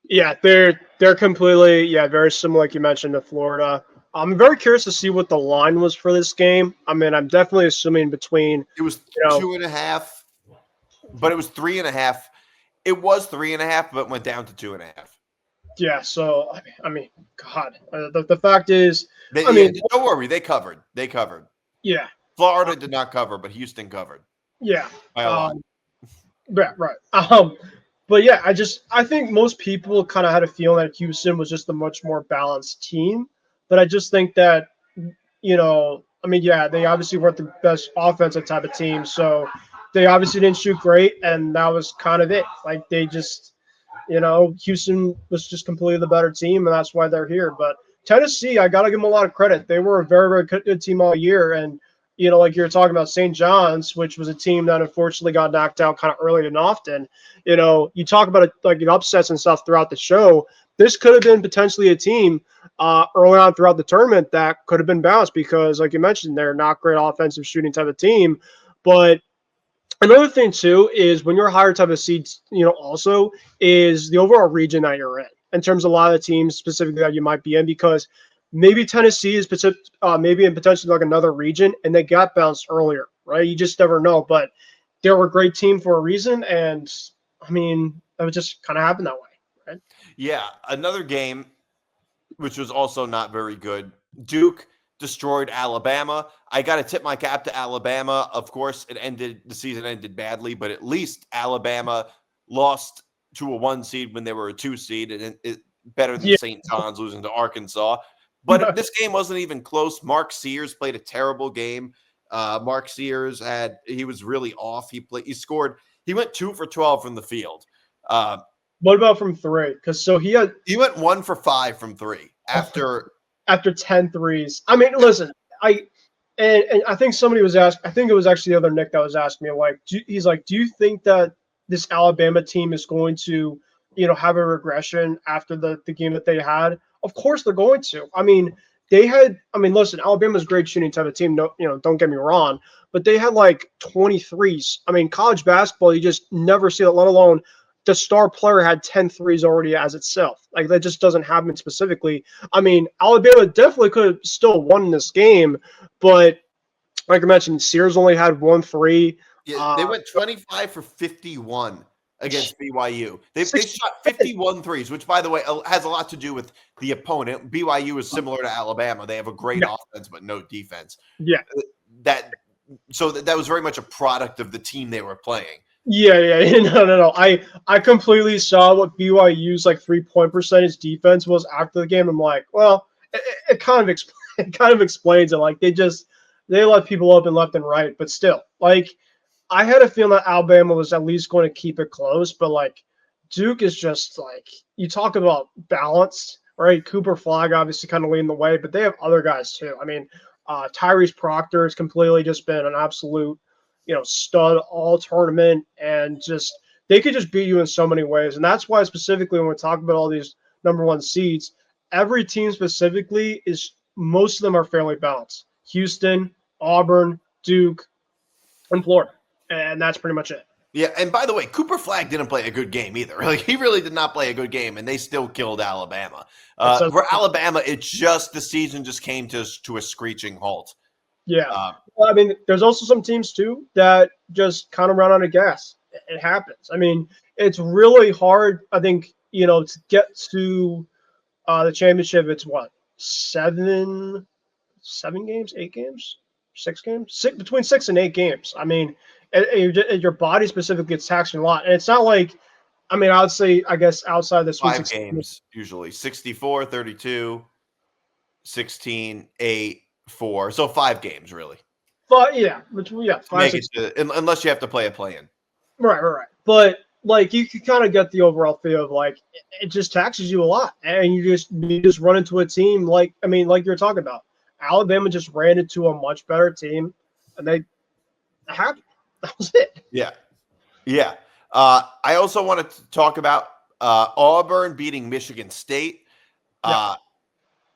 [SPEAKER 2] Yeah, they're completely very similar, like you mentioned, to Florida. I'm very curious to see what the line was for this game. I mean, I'm definitely assuming between
[SPEAKER 1] it was 2.5, but it was 3.5. It was 3.5, but went down to 2.5.
[SPEAKER 2] Yeah, so I mean, God, the fact is,
[SPEAKER 1] don't worry, they covered.
[SPEAKER 2] Yeah,
[SPEAKER 1] Florida did not cover, but Houston covered.
[SPEAKER 2] Yeah,
[SPEAKER 1] by a lot.
[SPEAKER 2] Yeah, right. But yeah, I think most people kind of had a feeling that Houston was just a much more balanced team. But I just think that, they obviously weren't the best offensive type of team. So they obviously didn't shoot great. And that was kind of it. Like they just, Houston was just completely the better team. And that's why they're here. But Tennessee, I got to give them a lot of credit. They were a very, very good team all year. And, like you're talking about St. John's, which was a team that unfortunately got knocked out kind of early and often. You talk about it, upsets and stuff throughout the show. This could have been potentially a team early on throughout the tournament that could have been bounced because, like you mentioned, they're not great offensive shooting type of team. But another thing, too, is when you're a higher type of seed, also is the overall region that you're in terms of a lot of the teams specifically that you might be in because maybe Tennessee is maybe in potentially like another region and they got bounced earlier, right? You just never know. But they were a great team for a reason. And, I mean, that would just kind of happen that way, right?
[SPEAKER 1] Yeah, another game, which was also not very good. Duke destroyed Alabama. I got to tip my cap to Alabama. Of course, the season ended badly, but at least Alabama lost to a 1 seed when they were a 2 seed, and it better than St. John's losing to Arkansas. But this game wasn't even close. Mark Sears played a terrible game. Mark Sears he was really off. He went 2 for 12 from the field.
[SPEAKER 2] What about from 3? Because
[SPEAKER 1] he went 1 for 5 from 3 after
[SPEAKER 2] 10 threes. I mean, listen, I think somebody was asked. I think it was actually the other Nick that was asking me, he's like, do you think that this Alabama team is going to, have a regression after the game that they had? Of course they're going to. I mean, they had, I mean, listen, Alabama's a great shooting type of team. No, don't get me wrong, but they had like 23s. I mean, college basketball, you just never see that, let alone the star player had 10 threes already as itself. Like that just doesn't happen specifically. I mean, Alabama definitely could have still won this game, but like I mentioned, Sears only had 1 3.
[SPEAKER 1] Yeah,
[SPEAKER 2] Uh,
[SPEAKER 1] they went 25 for 51 against BYU. They shot 51 threes, which, by the way, has a lot to do with the opponent. BYU is similar to Alabama. They have a great
[SPEAKER 2] yeah,
[SPEAKER 1] offense, but no defense.
[SPEAKER 2] yeah.
[SPEAKER 1] That was very much a product of the team they were playing.
[SPEAKER 2] Yeah. No. I completely saw what BYU's like 3-point percentage defense was after the game. I'm like, well, it kind of it kind of explains it. Like they let people open left and right, but still, like I had a feeling that Alabama was at least going to keep it close, but like Duke is just like you talk about balance, right? Cooper Flag obviously kind of leading the way, but they have other guys too. I mean, Tyrese Proctor has completely just been an absolute, stud all tournament, and just they could just beat you in so many ways, and that's why specifically when we talk about all these number one seeds, every team specifically is most of them are fairly balanced. Houston, Auburn, Duke, and Florida, and that's pretty much it.
[SPEAKER 1] Yeah, and by the way, Cooper Flag didn't play a good game either. Like he really did not play a good game, and they still killed Alabama.
[SPEAKER 2] It says,
[SPEAKER 1] For Alabama, the season just came to a screeching halt.
[SPEAKER 2] yeah.
[SPEAKER 1] Uh,
[SPEAKER 2] Well, I mean, there's also some teams too that just kind of run out of gas. It happens. I mean, it's really hard. I think to get to the championship. It's what 7 games, 8 games, 6 games, between 6 and 8 games. I mean, your body specifically gets taxed a lot, and it's not like. I mean, I would say, I guess outside the Sweet
[SPEAKER 1] 5
[SPEAKER 2] 16,
[SPEAKER 1] games usually 64, 32, 16, 8, 4. So 5 games really.
[SPEAKER 2] but yeah,
[SPEAKER 1] To
[SPEAKER 2] five,
[SPEAKER 1] make
[SPEAKER 2] six.
[SPEAKER 1] it unless you have to play a play-in.
[SPEAKER 2] Right. But like you can kind of get the overall feel of like it just taxes you a lot, and you just run into a team like like you're talking about. Alabama just ran into a much better team, and they happened. That was it.
[SPEAKER 1] Yeah. Yeah. I also wanted to talk about Auburn beating Michigan State.
[SPEAKER 2] Yeah,
[SPEAKER 1] Uh,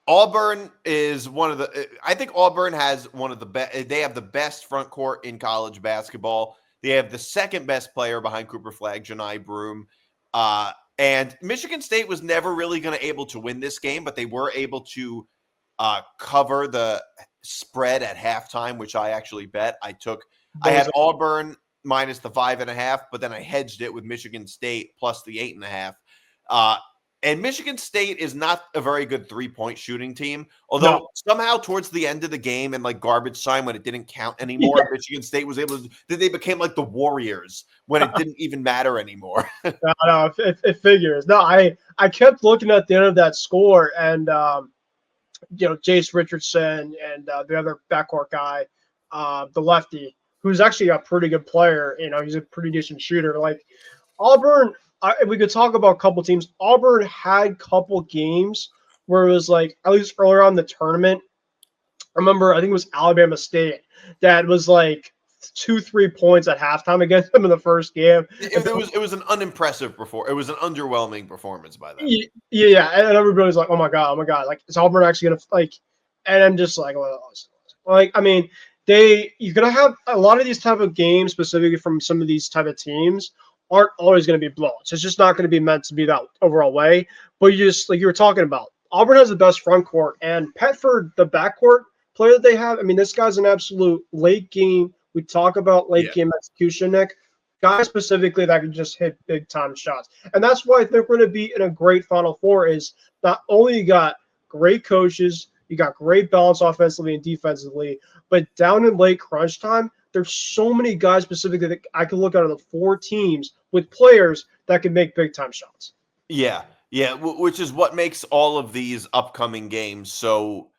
[SPEAKER 1] Auburn is one of the. I think Auburn has one of the best. They have the best front court in college basketball. They have the second best player behind Cooper Flag, Janai Broom. And Michigan State was never really going to able to win this game, but they were able to cover the spread at halftime, which I actually bet. I had Auburn minus the 5.5, but then I hedged it with Michigan State plus the 8.5. And Michigan State is not a very good 3-point shooting team. Although somehow towards the end of the game and like garbage time when it didn't count anymore,
[SPEAKER 2] Yeah.
[SPEAKER 1] Michigan State was able to. They became like the Warriors when it didn't even matter anymore.
[SPEAKER 2] No, it figures. No, I kept looking at the end of that score, and Jace Richardson and the other backcourt guy, the lefty, who's actually a pretty good player. He's a pretty decent shooter. Like Auburn, we could talk about a couple teams. Auburn had a couple games where it was like, at least earlier on in the tournament, I remember, I think it was Alabama State that was like 2-3 points at halftime against them in the first game.
[SPEAKER 1] It was an unimpressive performance. It was an underwhelming performance by them.
[SPEAKER 2] Yeah, and everybody's like, oh my god, like is Auburn actually gonna like? And I'm just like, well, like I mean, you're gonna have a lot of these type of games, specifically from some of these type of teams, aren't always gonna be blowouts. It's just not gonna be meant to be that overall way. But you just like you were talking about, Auburn has the best front court, and Petford, the backcourt player that they have. I mean, this guy's an absolute late game. We talk about late game execution, Nick. Guy specifically that can just hit big time shots. And that's why I think we're going to be in a great Final Four is not only you got great coaches, you got great balance offensively and defensively, but down in late crunch time, there's so many guys specifically that I can look out of the 4 teams with players that can make big time shots.
[SPEAKER 1] Yeah, which is what makes all of these upcoming games so,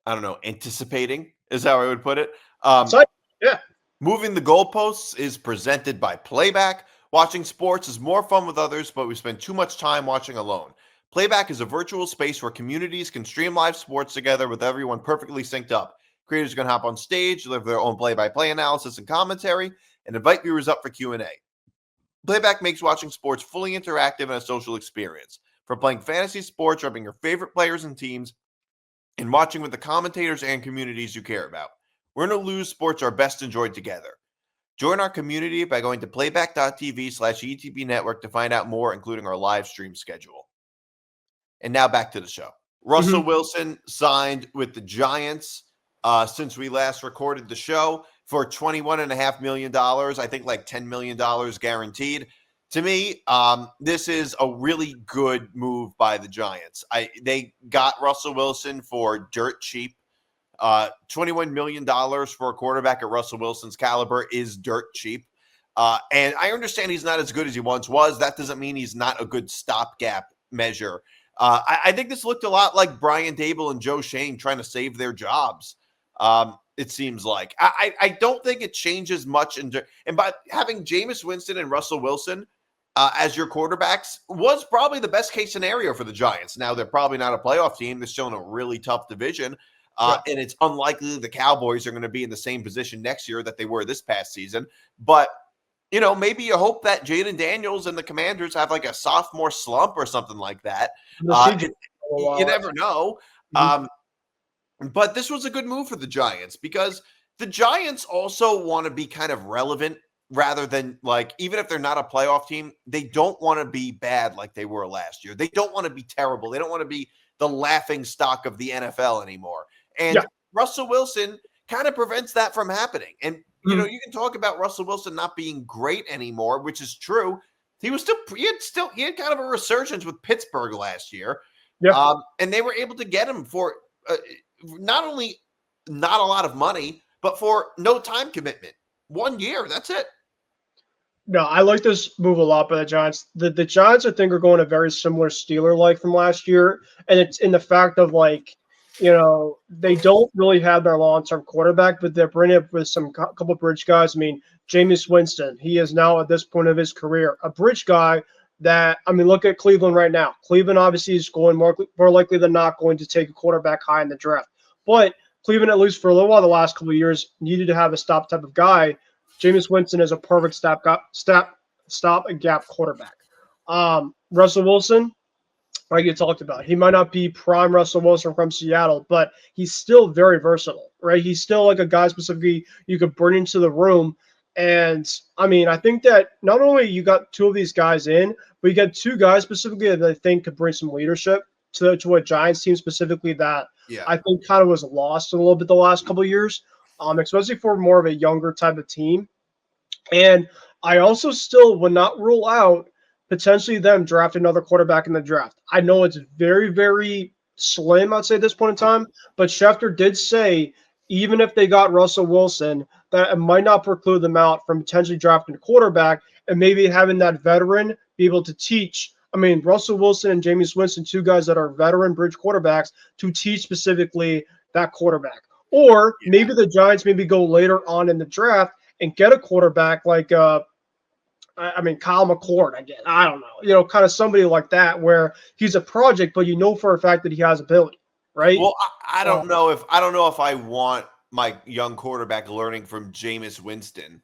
[SPEAKER 1] I don't know, anticipating is how I would put it.
[SPEAKER 2] Yeah.
[SPEAKER 1] Moving the goalposts is presented by Playback. Watching sports is more fun with others, but we spend too much time watching alone. Playback is a virtual space where communities can stream live sports together with everyone perfectly synced up. Creators can hop on stage, deliver their own play-by-play analysis and commentary, and invite viewers up for Q&A. Playback makes watching sports fully interactive and a social experience. From playing fantasy sports, rubbing your favorite players and teams, and watching with the commentators and communities you care about. We're going to lose sports are best enjoyed together. Join our community by going to playback.tv/ETB network to find out more, including our live stream schedule. And now back to the show. Russell Wilson signed with the Giants since we last recorded the show for $21.5 million. I think like $10 million guaranteed. To me, this is a really good move by the Giants. They got Russell Wilson for dirt cheap. $21 million for a quarterback at Russell Wilson's caliber is dirt cheap. And I understand he's not as good as he once was. That doesn't mean he's not a good stopgap measure. I think this looked a lot like Brian Dable and Joe Shane trying to save their jobs. It seems like. I don't think it changes much. And by having Jameis Winston and Russell Wilson as your quarterbacks was probably the best case scenario for the Giants. Now, they're probably not a playoff team. They're still in a really tough division. And it's unlikely the Cowboys are going to be in the same position next year that they were this past season. But, maybe you hope that Jaden Daniels and the Commanders have like a sophomore slump or something like that. You never know. But this was a good move for the Giants because the Giants also want to be kind of relevant rather than like, even if they're not a playoff team, they don't want to be bad like they were last year. They don't want to be terrible. They don't want to be the laughing stock of the NFL anymore. And Russell Wilson kind of prevents that from happening. And, you can talk about Russell Wilson not being great anymore, which is true. He had kind of a resurgence with Pittsburgh last year. Yeah. And they were able to get him for not only not a lot of money, but for no time commitment. 1 year. That's it.
[SPEAKER 2] No, I like this move a lot by the Giants. The Giants, I think, are going a very similar Steeler-like from last year. And it's in the fact of like, they don't really have their long-term quarterback, but they're bringing up with some couple bridge guys. I mean, Jameis Winston, he is now at this point of his career a bridge guy that, look at Cleveland right now. Cleveland obviously is going more likely than not going to take a quarterback high in the draft. But Cleveland, at least for a little while the last couple of years, needed to have a stop type of guy. Jameis Winston is a perfect stop and gap quarterback. Russell Wilson, like you talked about, he might not be prime Russell Wilson from Seattle, but he's still very versatile, right? He's still like a guy specifically you could bring into the room. And I think that not only you got two of these guys in, but you got two guys specifically that I think could bring some leadership to a Giants team specifically that I think kind of was lost a little bit the last couple of years, especially for more of a younger type of team. And I also still would not rule out potentially them drafting another quarterback in the draft. I know it's very, very slim, I'd say at this point in time, but Schefter did say even if they got Russell Wilson, that it might not preclude them out from potentially drafting a quarterback and maybe having that veteran be able to teach. Russell Wilson and Jameis Winston, two guys that are veteran bridge quarterbacks, to teach specifically that quarterback. Or maybe the Giants maybe go later on in the draft and get a quarterback like Kyle McCord again. I don't know. Kind of somebody like that where he's a project, but for a fact that he has ability, right?
[SPEAKER 1] Well, I don't know if I want my young quarterback learning from Jameis Winston.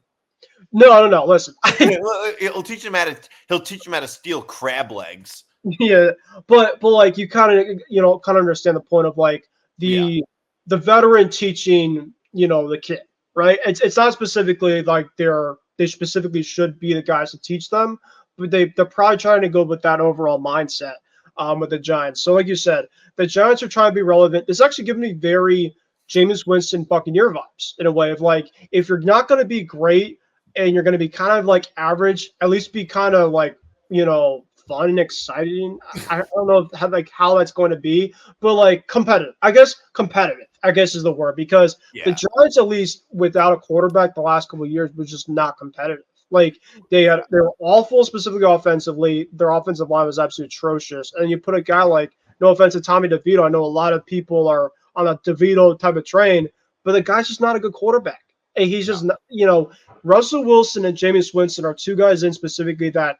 [SPEAKER 2] No. Listen,
[SPEAKER 1] he'll teach him how to steal crab legs.
[SPEAKER 2] Yeah, but like you kind of understand the point of like the veteran teaching the kid, right? It's not specifically like they specifically should be the guys to teach them, but they're probably trying to go with that overall mindset with the Giants. So like you said, the Giants are trying to be relevant. It's actually giving me very Jameis Winston Buccaneer vibes in a way of like, if you're not going to be great and you're going to be kind of like average, at least be kind of like, fun and exciting. I don't know how that's going to be, but like competitive. I guess is the word, because the Giants, at least without a quarterback the last couple of years, was just not competitive. Like they were awful, specifically offensively. Their offensive line was absolutely atrocious. And you put a guy like, no offense to Tommy DeVito, I know a lot of people are on a DeVito type of train, but the guy's just not a good quarterback. And he's just not, Russell Wilson and Jameis Winston are two guys in specifically that,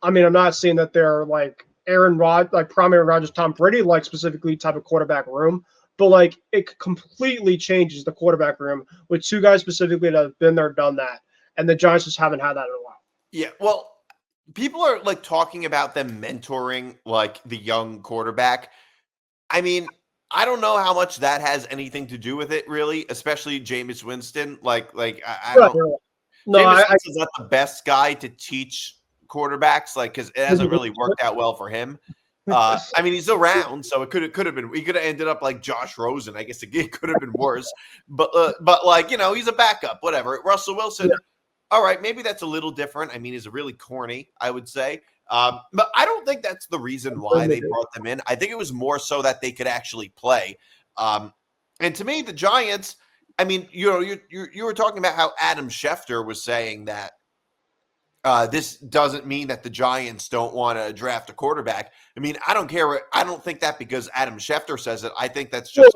[SPEAKER 2] I'm not saying that they're like prime Aaron Rodgers, Tom Brady, like specifically type of quarterback room, but like it completely changes the quarterback room with two guys specifically that have been there, done that. And the Giants just haven't had that in a while.
[SPEAKER 1] Yeah. Well, people are like talking about them mentoring like the young quarterback. I don't know how much that has anything to do with it, really, especially Jameis Winston. I
[SPEAKER 2] Right,
[SPEAKER 1] don't.
[SPEAKER 2] right. No,
[SPEAKER 1] Jameis Winston's not the best guy to teach quarterbacks, because it hasn't really worked out well for him. I mean, he's around, so it could have been. He could have ended up like Josh Rosen. I guess it could have been worse. But he's a backup. Whatever. Russell Wilson.
[SPEAKER 2] Yeah.
[SPEAKER 1] All right, maybe that's a little different. I mean, he's really corny, I would say. But I don't think that's the reason why they brought them in. I think it was more so that they could actually play. And to me, the Giants. I mean, you were talking about how Adam Schefter was saying that this doesn't mean that the Giants don't want to draft a quarterback. I mean, I don't care. I don't think that because Adam Schefter says it. I think that's just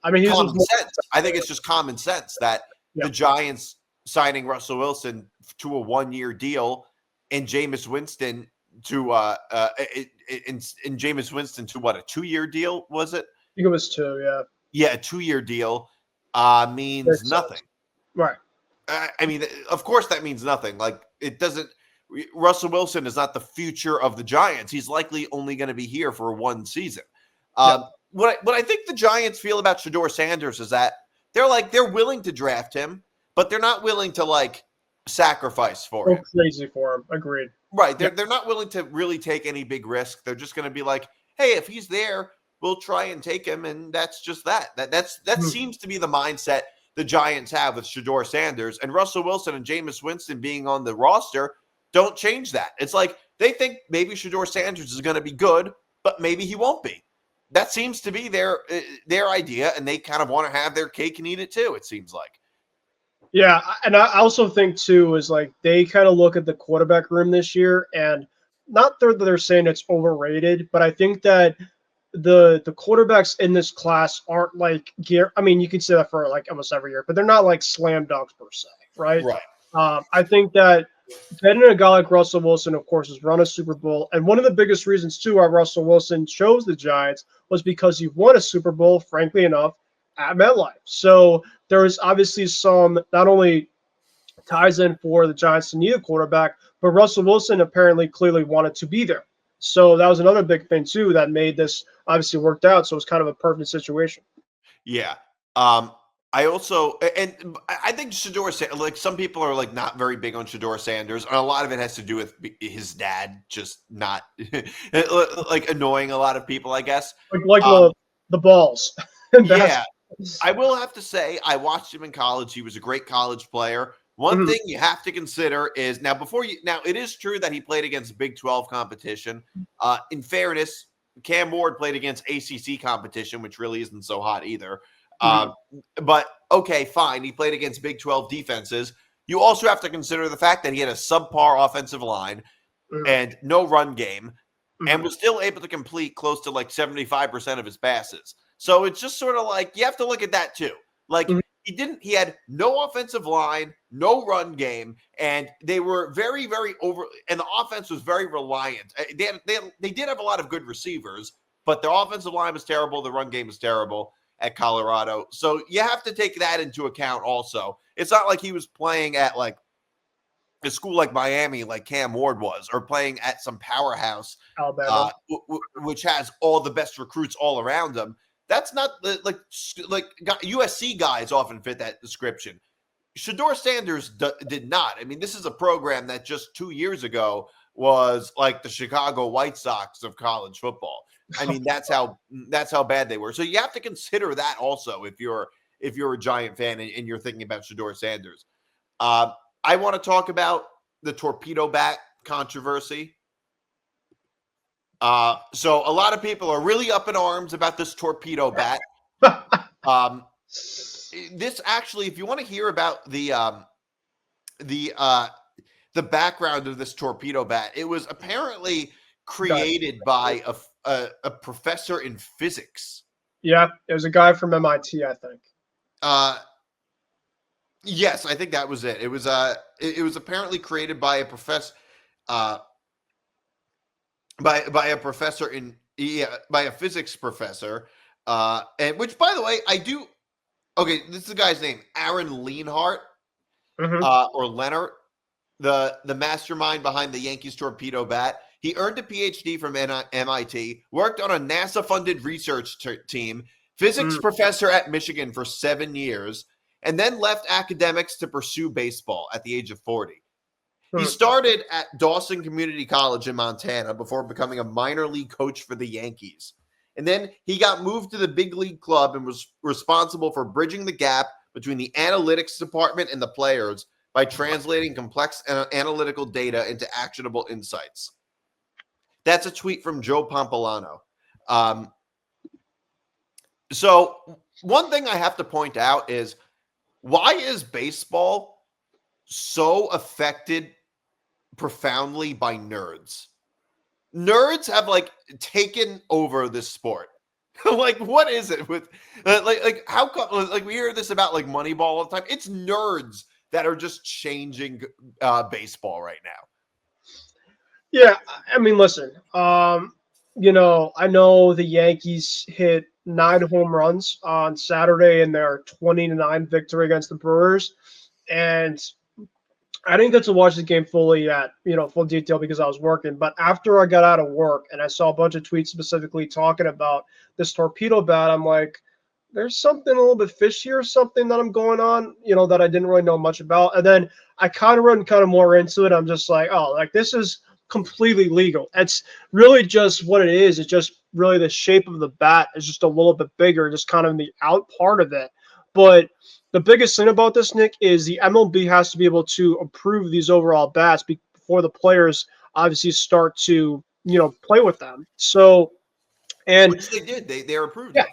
[SPEAKER 2] I mean,
[SPEAKER 1] common sense. I think it's just common sense that the Giants signing Russell Wilson to a 1-year deal and Jameis Winston to Jameis Winston to what, a 2-year deal was it?
[SPEAKER 2] I think it was 2, yeah.
[SPEAKER 1] Yeah, a 2-year deal means nothing.
[SPEAKER 2] Right.
[SPEAKER 1] I mean, of course that means nothing. Like, it doesn't. Russell Wilson is not the future of the Giants. He's likely only going to be here for 1 season. What I think the Giants feel about Shedeur Sanders is that they're willing to draft him, but they're not willing to sacrifice for him.
[SPEAKER 2] Crazy for him. Agreed.
[SPEAKER 1] Right. They're not willing to really take any big risk. They're just going to be like, hey, if he's there, we'll try and take him, and that's just that. That seems to be the mindset the Giants have with Shedeur Sanders, and Russell Wilson and Jameis Winston being on the roster don't change that. It's like they think maybe Shedeur Sanders is going to be good, but maybe he won't be. That seems to be their idea, and they kind of want to have their cake and eat it too, it seems like.
[SPEAKER 2] Yeah, and I also think too is they kind of look at the quarterback room this year, and not that they're saying it's overrated, but I think that the quarterbacks in this class aren't I mean, you could say that for almost every year, but they're not slam dunks per se, right?
[SPEAKER 1] Right.
[SPEAKER 2] I think that getting a guy like Russell Wilson, of course, has run a Super Bowl, and one of the biggest reasons too why Russell Wilson chose the Giants was because he won a Super Bowl, frankly enough, at MetLife. So there is obviously some not only ties in for the Giants to need a quarterback, but Russell Wilson apparently clearly wanted to be there. So that was another big thing too that made this obviously worked out. So it was kind of a perfect situation.
[SPEAKER 1] Yeah. I also, and I think Shedeur Sanders, some people are not very big on Shedeur Sanders, and a lot of it has to do with his dad just not annoying a lot of people, I guess.
[SPEAKER 2] The balls.
[SPEAKER 1] Yeah. I will have to say, I watched him in college. He was a great college player. One thing you have to consider is now it is true that he played against Big 12 competition. In fairness, Cam Ward played against ACC competition, which really isn't so hot either. But okay, fine. He played against Big 12 defenses. You also have to consider the fact that he had a subpar offensive line and no run game and was still able to complete close to 75% of his passes. So it's just sort of you have to look at that too. He had no offensive line, no run game, and they were very, very and the offense was very reliant. They did have a lot of good receivers, but their offensive line was terrible. The run game was terrible at Colorado. So you have to take that into account also. It's not like he was playing at a school like Miami, like Cam Ward was, or playing at some powerhouse,
[SPEAKER 2] Alabama,
[SPEAKER 1] which has all the best recruits all around them. That's not USC guys often fit that description. Shedeur Sanders did not. I mean, this is a program that just 2 years ago was like the Chicago White Sox of college football. I mean, that's how bad they were. So you have to consider that also if you're a Giant fan and you're thinking about Shedeur Sanders. I want to talk about the Torpedo Bat controversy. So a lot of people are really up in arms about this Torpedo Bat. This actually, if you want to hear about the background of this Torpedo Bat, it was apparently created by a professor in physics.
[SPEAKER 2] Yeah, it was a guy from MIT, I think.
[SPEAKER 1] Yes, I think that was it. It was apparently created by a professor. By a professor by a physics professor, and which, by the way, okay, this is the guy's name, Aaron Leonhardt, or Leonard, the mastermind behind the Yankees Torpedo Bat. He earned a PhD from MIT, worked on a NASA-funded research team, physics professor at Michigan for 7 years, and then left academics to pursue baseball at the age of 40. He started at Dawson Community College in Montana before becoming a minor league coach for the Yankees. And then he got moved to the big league club and was responsible for bridging the gap between the analytics department and the players by translating complex analytical data into actionable insights. That's a tweet from Joe Pompolano. So one thing I have to point out is, why is baseball so affected profoundly by nerds? Nerds have like taken over this sport. Like, what is it with like how come, like we hear this about like Moneyball all the time? It's nerds that are just changing baseball right now.
[SPEAKER 2] Yeah, I mean, listen, you know, I know the Yankees hit 9 home runs on Saturday in their 20-9 victory against the Brewers, and I didn't get to watch the game fully at, you know, full detail because I was working. But after I got out of work and I saw a bunch of tweets specifically talking about this torpedo bat, I'm like, there's something a little bit fishy or something that I'm going on, you know, that I didn't really know much about. And then I kind of run kind of more into it. I'm just like, oh, like this is completely legal. It's really just what it is. It's just really the shape of the bat is just a little bit bigger, just kind of in the out part of it. But the biggest thing about this, Nick, is the MLB has to be able to approve these overall bats before the players obviously start to, you know, play with them. So, and
[SPEAKER 1] which they did. They are approved
[SPEAKER 2] yeah,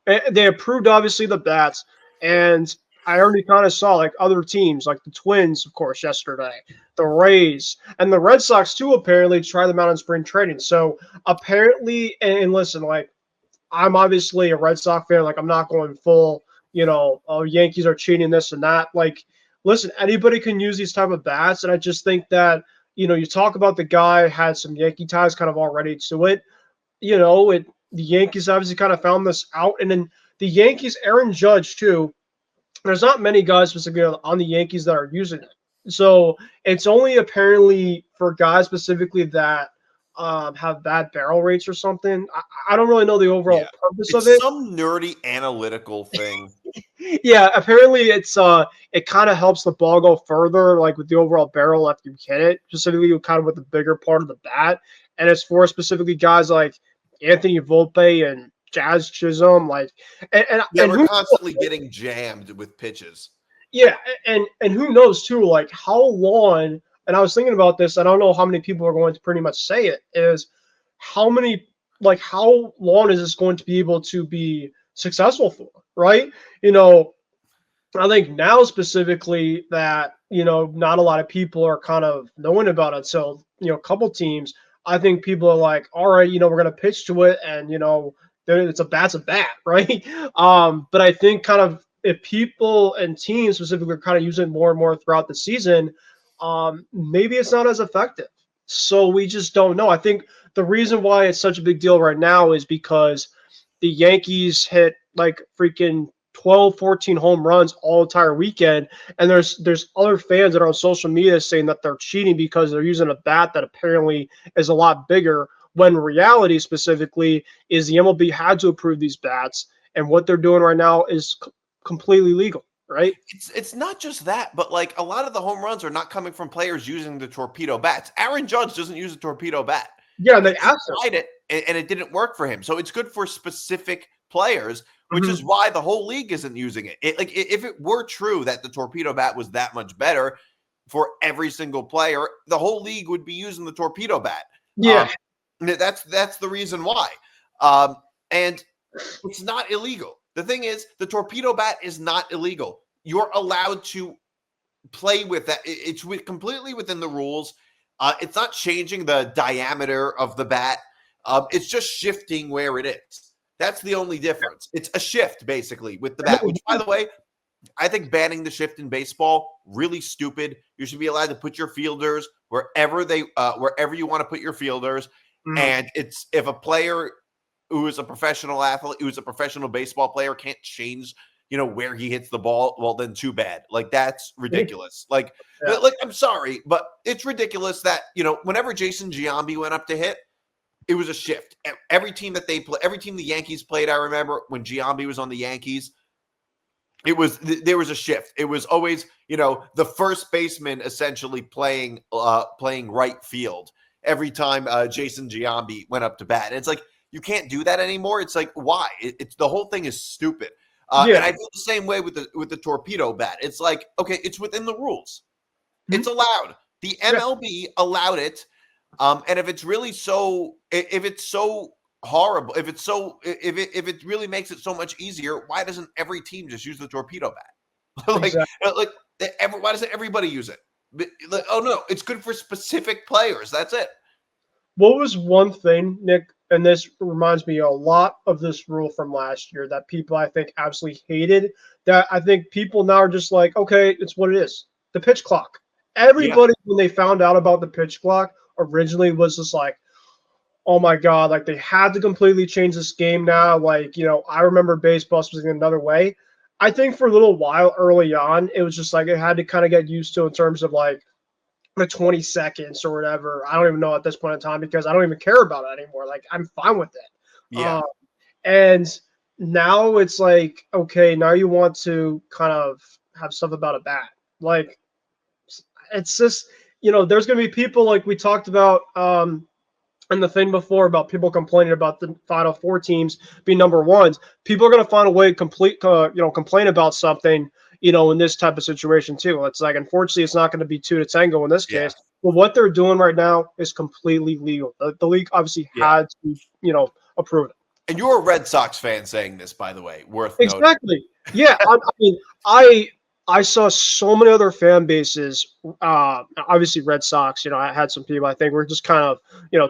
[SPEAKER 1] of.
[SPEAKER 2] they approved obviously the bats, and I already kind of saw like other teams, like the Twins, of course, yesterday, the Rays, and the Red Sox too. Apparently, try them out in spring training. So apparently, and listen, like I'm obviously a Red Sox fan. Like I'm not going full, you know, oh, Yankees are cheating this and that. Like, listen, anybody can use these type of bats, and I just think that, you know, you talk about the guy had some Yankee ties kind of already to it. You know, the Yankees obviously kind of found this out, and then the Yankees, Aaron Judge too. There's not many guys specifically on the Yankees that are using it, so it's only apparently for guys specifically that have bad barrel rates or something. I don't really know the overall purpose of
[SPEAKER 1] It's
[SPEAKER 2] it.
[SPEAKER 1] some nerdy analytical thing.
[SPEAKER 2] Yeah, apparently it kind of helps the ball go further, like with the overall barrel after you hit it, specifically kind of with the bigger part of the bat, and it's for specifically guys like Anthony Volpe and Jazz Chisholm, like
[SPEAKER 1] Yeah,
[SPEAKER 2] and
[SPEAKER 1] we're
[SPEAKER 2] who
[SPEAKER 1] constantly getting jammed with pitches.
[SPEAKER 2] yeah, and who knows too, like how long. And I was thinking about this. I don't know how many people are going to pretty much say it. Is how many, like how long is this going to be able to be successful for? Right? You know, I think now specifically that, you know, not a lot of people are kind of knowing about it. So, you know, a couple teams, I think people are like, all right, you know, we're gonna pitch to it, and you know, bat's a bat, right? But I think kind of if people and teams specifically are kind of using it more and more throughout the season, maybe it's not as effective. So we just don't know. I think the reason why it's such a big deal right now is because the Yankees hit like freaking 12, 14 home runs all entire weekend. And there's other fans that are on social media saying that they're cheating because they're using a bat that apparently is a lot bigger, when reality specifically is the MLB had to approve these bats. And what they're doing right now is completely legal, right?
[SPEAKER 1] It's not just that, but like a lot of the home runs are not coming from players using the torpedo bats. Aaron Judge doesn't use a torpedo bat.
[SPEAKER 2] Yeah,
[SPEAKER 1] He
[SPEAKER 2] they asked him.
[SPEAKER 1] tried it and it didn't work for him. So it's good for specific players, which
[SPEAKER 2] Mhm.
[SPEAKER 1] is why the whole league isn't using it. Like if it were true that the torpedo bat was that much better for every single player, the whole league would be using the torpedo bat.
[SPEAKER 2] Yeah.
[SPEAKER 1] That's the reason why. And it's not illegal. The thing is, the torpedo bat is not illegal. You're allowed to play with that. It's completely within the rules. It's not changing the diameter of the bat. It's just shifting where it is. That's the only difference. It's a shift, basically, with the bat, which, by the way, I think banning the shift in baseball, really stupid. You should be allowed to put your fielders wherever you want to put your fielders. And it's if a player who is a professional athlete, who's a professional baseball player, can't change, you know, where he hits the ball, well, then too bad. Like, that's ridiculous. Like, I'm sorry, but it's ridiculous that, you know, whenever Jason Giambi went up to hit, it was a shift. Every team that they play, every team the Yankees played, I remember when Giambi was on the Yankees, there was a shift. It was always, the first baseman essentially playing right field every time Jason Giambi went up to bat. And it's like, you can't do that anymore. It's like, why? It's the whole thing is stupid. And I feel the same way with the torpedo bat. It's like, okay, it's within the rules. It's allowed. The MLB allowed it. And if it's really if it's so horrible, if it really makes it so much easier, why doesn't every team just use the torpedo bat? Why doesn't everybody use it? Like, oh no, it's good for specific players. That's it.
[SPEAKER 2] What was one thing, Nick, and this reminds me a lot of this rule from last year that people I think absolutely hated, that I think people now are just like, okay, it's what it is. The pitch clock. Everybody, when they found out about the pitch clock, originally was just like, oh my God, like they had to completely change this game now. Like, I remember baseball was another way. I think for a little while early on, it was just like it had to kind of get used to in terms of like the 20 seconds or whatever. I don't even know at this point in time because I don't even care about it anymore. Like I'm fine with it.
[SPEAKER 1] Yeah.
[SPEAKER 2] And now it's like, okay, now you want to kind of have stuff about a bat. Like it's just, there's going to be people like we talked about and the thing before about people complaining about the Final Four teams being number ones. People are going to find a way to complain about something, in this type of situation too. It's like, unfortunately, it's not going to be two to tango in this case. But what they're doing right now is completely legal. The league obviously had to, approve it.
[SPEAKER 1] And you're a Red Sox fan saying this, by the way, worth noting.
[SPEAKER 2] Exactly. Yeah. I saw so many other fan bases. Obviously, Red Sox. I had some people. I think were just kind of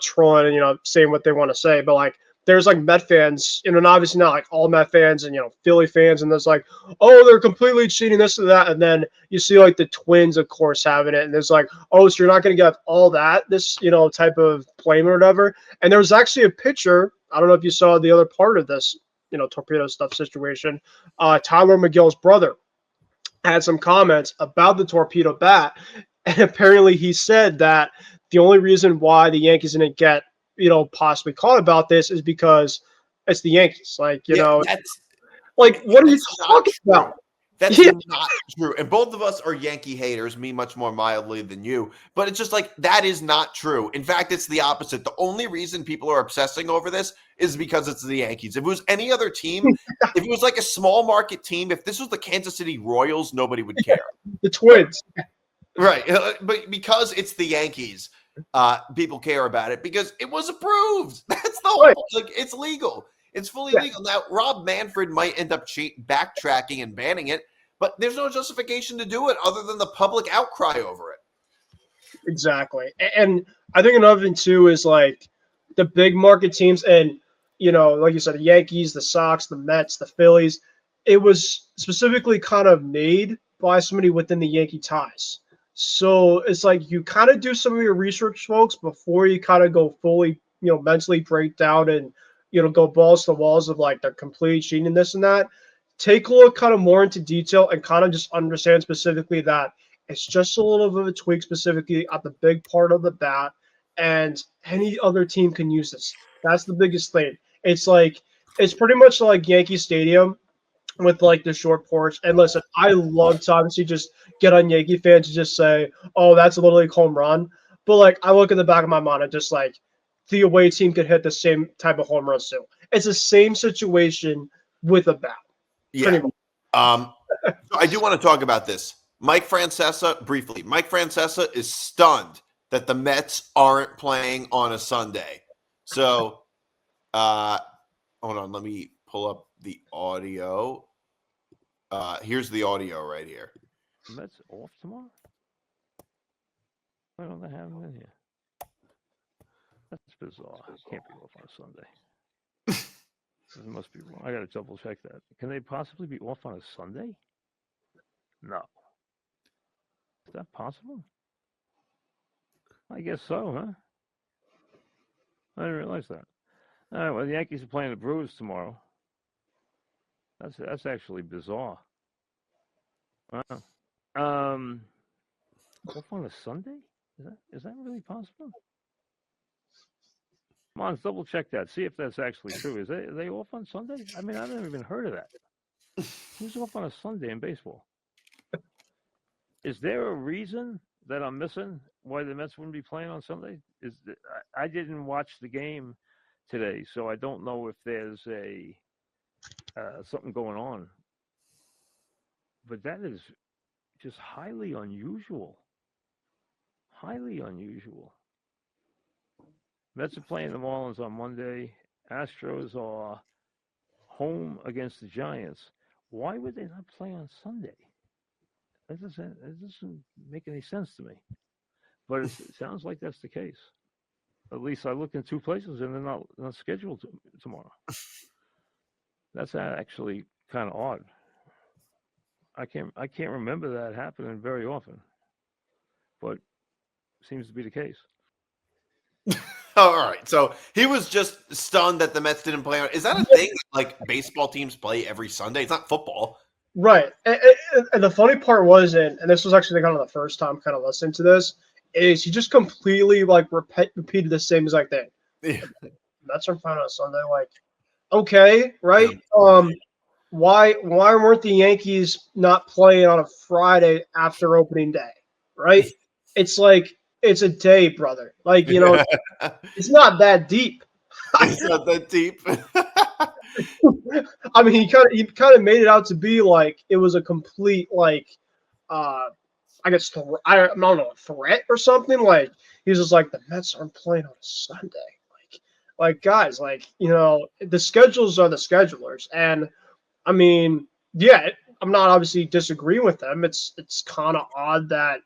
[SPEAKER 2] trolling and saying what they want to say. But like, there's like Met fans, and obviously not like all Met fans and Philly fans, and there's like, oh, they're completely cheating this and that, and then you see like the Twins, of course, having it, and there's like, oh, so you're not going to get all that this type of blame or whatever. And there was actually a picture. I don't know if you saw the other part of this, torpedo stuff situation. Tyler McGill's brother had some comments about the torpedo bat, and apparently he said that the only reason why the Yankees didn't get possibly caught about this is because it's the Yankees. Like
[SPEAKER 1] that's
[SPEAKER 2] like what are you talking about?
[SPEAKER 1] That's not true. And both of us are Yankee haters, me much more mildly than you. But it's just like, that is not true. In fact, it's the opposite. The only reason people are obsessing over this is because it's the Yankees. If it was any other team, if it was like a small market team, if this was the Kansas City Royals, nobody would care.
[SPEAKER 2] The Twins.
[SPEAKER 1] Right. But because it's the Yankees, people care about it because it was approved. That's the whole like, it's legal. It's fully legal. Now, Rob Manfred might end up backtracking and banning it, but there's no justification to do it other than the public outcry over it.
[SPEAKER 2] Exactly. And I think another thing, too, is like the big market teams and, like you said, the Yankees, the Sox, the Mets, the Phillies, it was specifically kind of made by somebody within the Yankee ties. So it's like you kind of do some of your research, folks, before you kind of go fully, mentally break down and, go balls to the walls of like the complete cheating and this and that. Take a look kind of more into detail and kind of just understand specifically that it's just a little bit of a tweak specifically at the big part of the bat, and any other team can use this. That's the biggest thing. It's pretty much like Yankee Stadium with like the short porch. And listen, I love to obviously just get on Yankee fans to just say, oh, that's a Little League home run. But like, I look at the back of my mind and just like, the away team could hit the same type of home runs too. It's the same situation with a bat.
[SPEAKER 1] Yeah. So I do want to talk about this. Mike Francesa, briefly. Mike Francesa is stunned that the Mets aren't playing on a Sunday. So, hold on. Let me pull up the audio. Here's the audio right here.
[SPEAKER 3] The Mets off tomorrow? Why don't they have them in here? That's bizarre. It can't be off on a Sunday. It must be wrong. I got to double check that. Can they possibly be off on a Sunday? No. Is that possible? I guess so, huh? I didn't realize that. All right, well, the Yankees are playing the Brewers tomorrow. That's actually bizarre. Wow. Off on a Sunday? Is that really possible? Come on, double check that. See if that's actually true. Are they off on Sunday? I mean, I've never even heard of that. Who's off on a Sunday in baseball? Is there a reason that I'm missing why the Mets wouldn't be playing on Sunday? I didn't watch the game today, so I don't know if there's a something going on. But that is just highly unusual. Highly unusual. Mets are playing the Marlins on Monday. Astros are home against the Giants. Why would they not play on Sunday? It doesn't make any sense to me. But it sounds like that's the case. At least I looked in two places and they're not scheduled tomorrow. That's actually kind of odd. I can't remember that happening very often, but seems to be the case.
[SPEAKER 1] All right. So he was just stunned that the Mets didn't play. Is that a thing that, like, baseball teams play every Sunday? It's not football.
[SPEAKER 2] Right. And the funny part was, and this was actually kind of the first time kind of listening to this, is he just completely like repeated the same exact thing.
[SPEAKER 1] Yeah.
[SPEAKER 2] Mets are playing on Sunday. Like, okay, right? Yeah. Why weren't the Yankees not playing on a Friday after opening day? Right? It's like it's a day, brother. Like, you know, it's not that deep.
[SPEAKER 1] It's not that deep.
[SPEAKER 2] I mean, he kind of made it out to be like it was a complete like I guess I don't know, threat or something. Like he's just like the Mets aren't playing on a Sunday. Like guys, like, you know, the schedules are the schedulers, and I mean, yeah, I'm not obviously disagreeing with them. It's kind of odd that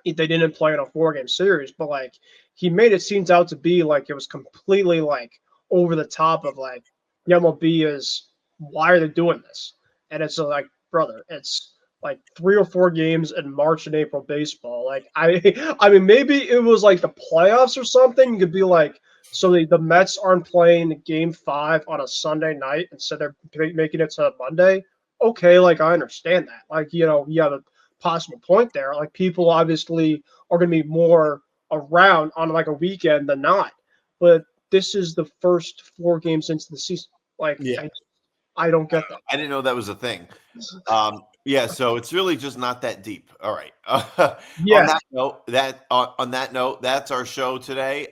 [SPEAKER 2] they didn't play in a 4-game series, but like he made it seem out to be like it was completely like over the top of like the MLB is, why are they doing this? And it's like, brother, it's like 3 or 4 games in March and April baseball. Like I mean, maybe it was like the playoffs or something. You could be like, so the Mets aren't playing Game 5 on a Sunday night instead of making it to Monday. Okay, like I understand that. Like, you know, you have a possible point there. Like people obviously are going to be more around on like a weekend than not. But this is the first 4 games into the season. Like, yeah. I don't get that.
[SPEAKER 1] I didn't know that was a thing. Yeah, so it's really just not that deep. All right.
[SPEAKER 2] Yeah.
[SPEAKER 1] On that note, that's our show today.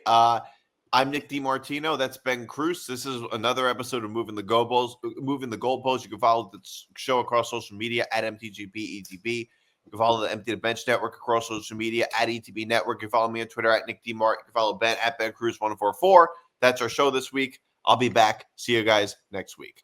[SPEAKER 1] I'm Nick DiMartino. That's Ben Kruse. This is another episode of Moving the Goalposts. You can follow the show across social media at MTGPETB. You can follow the Empty the Bench Network across social media at ETB Network. You can follow me on Twitter at Nick DiMart. You can follow Ben at Ben Kruse 144. That's our show this week. I'll be back. See you guys next week.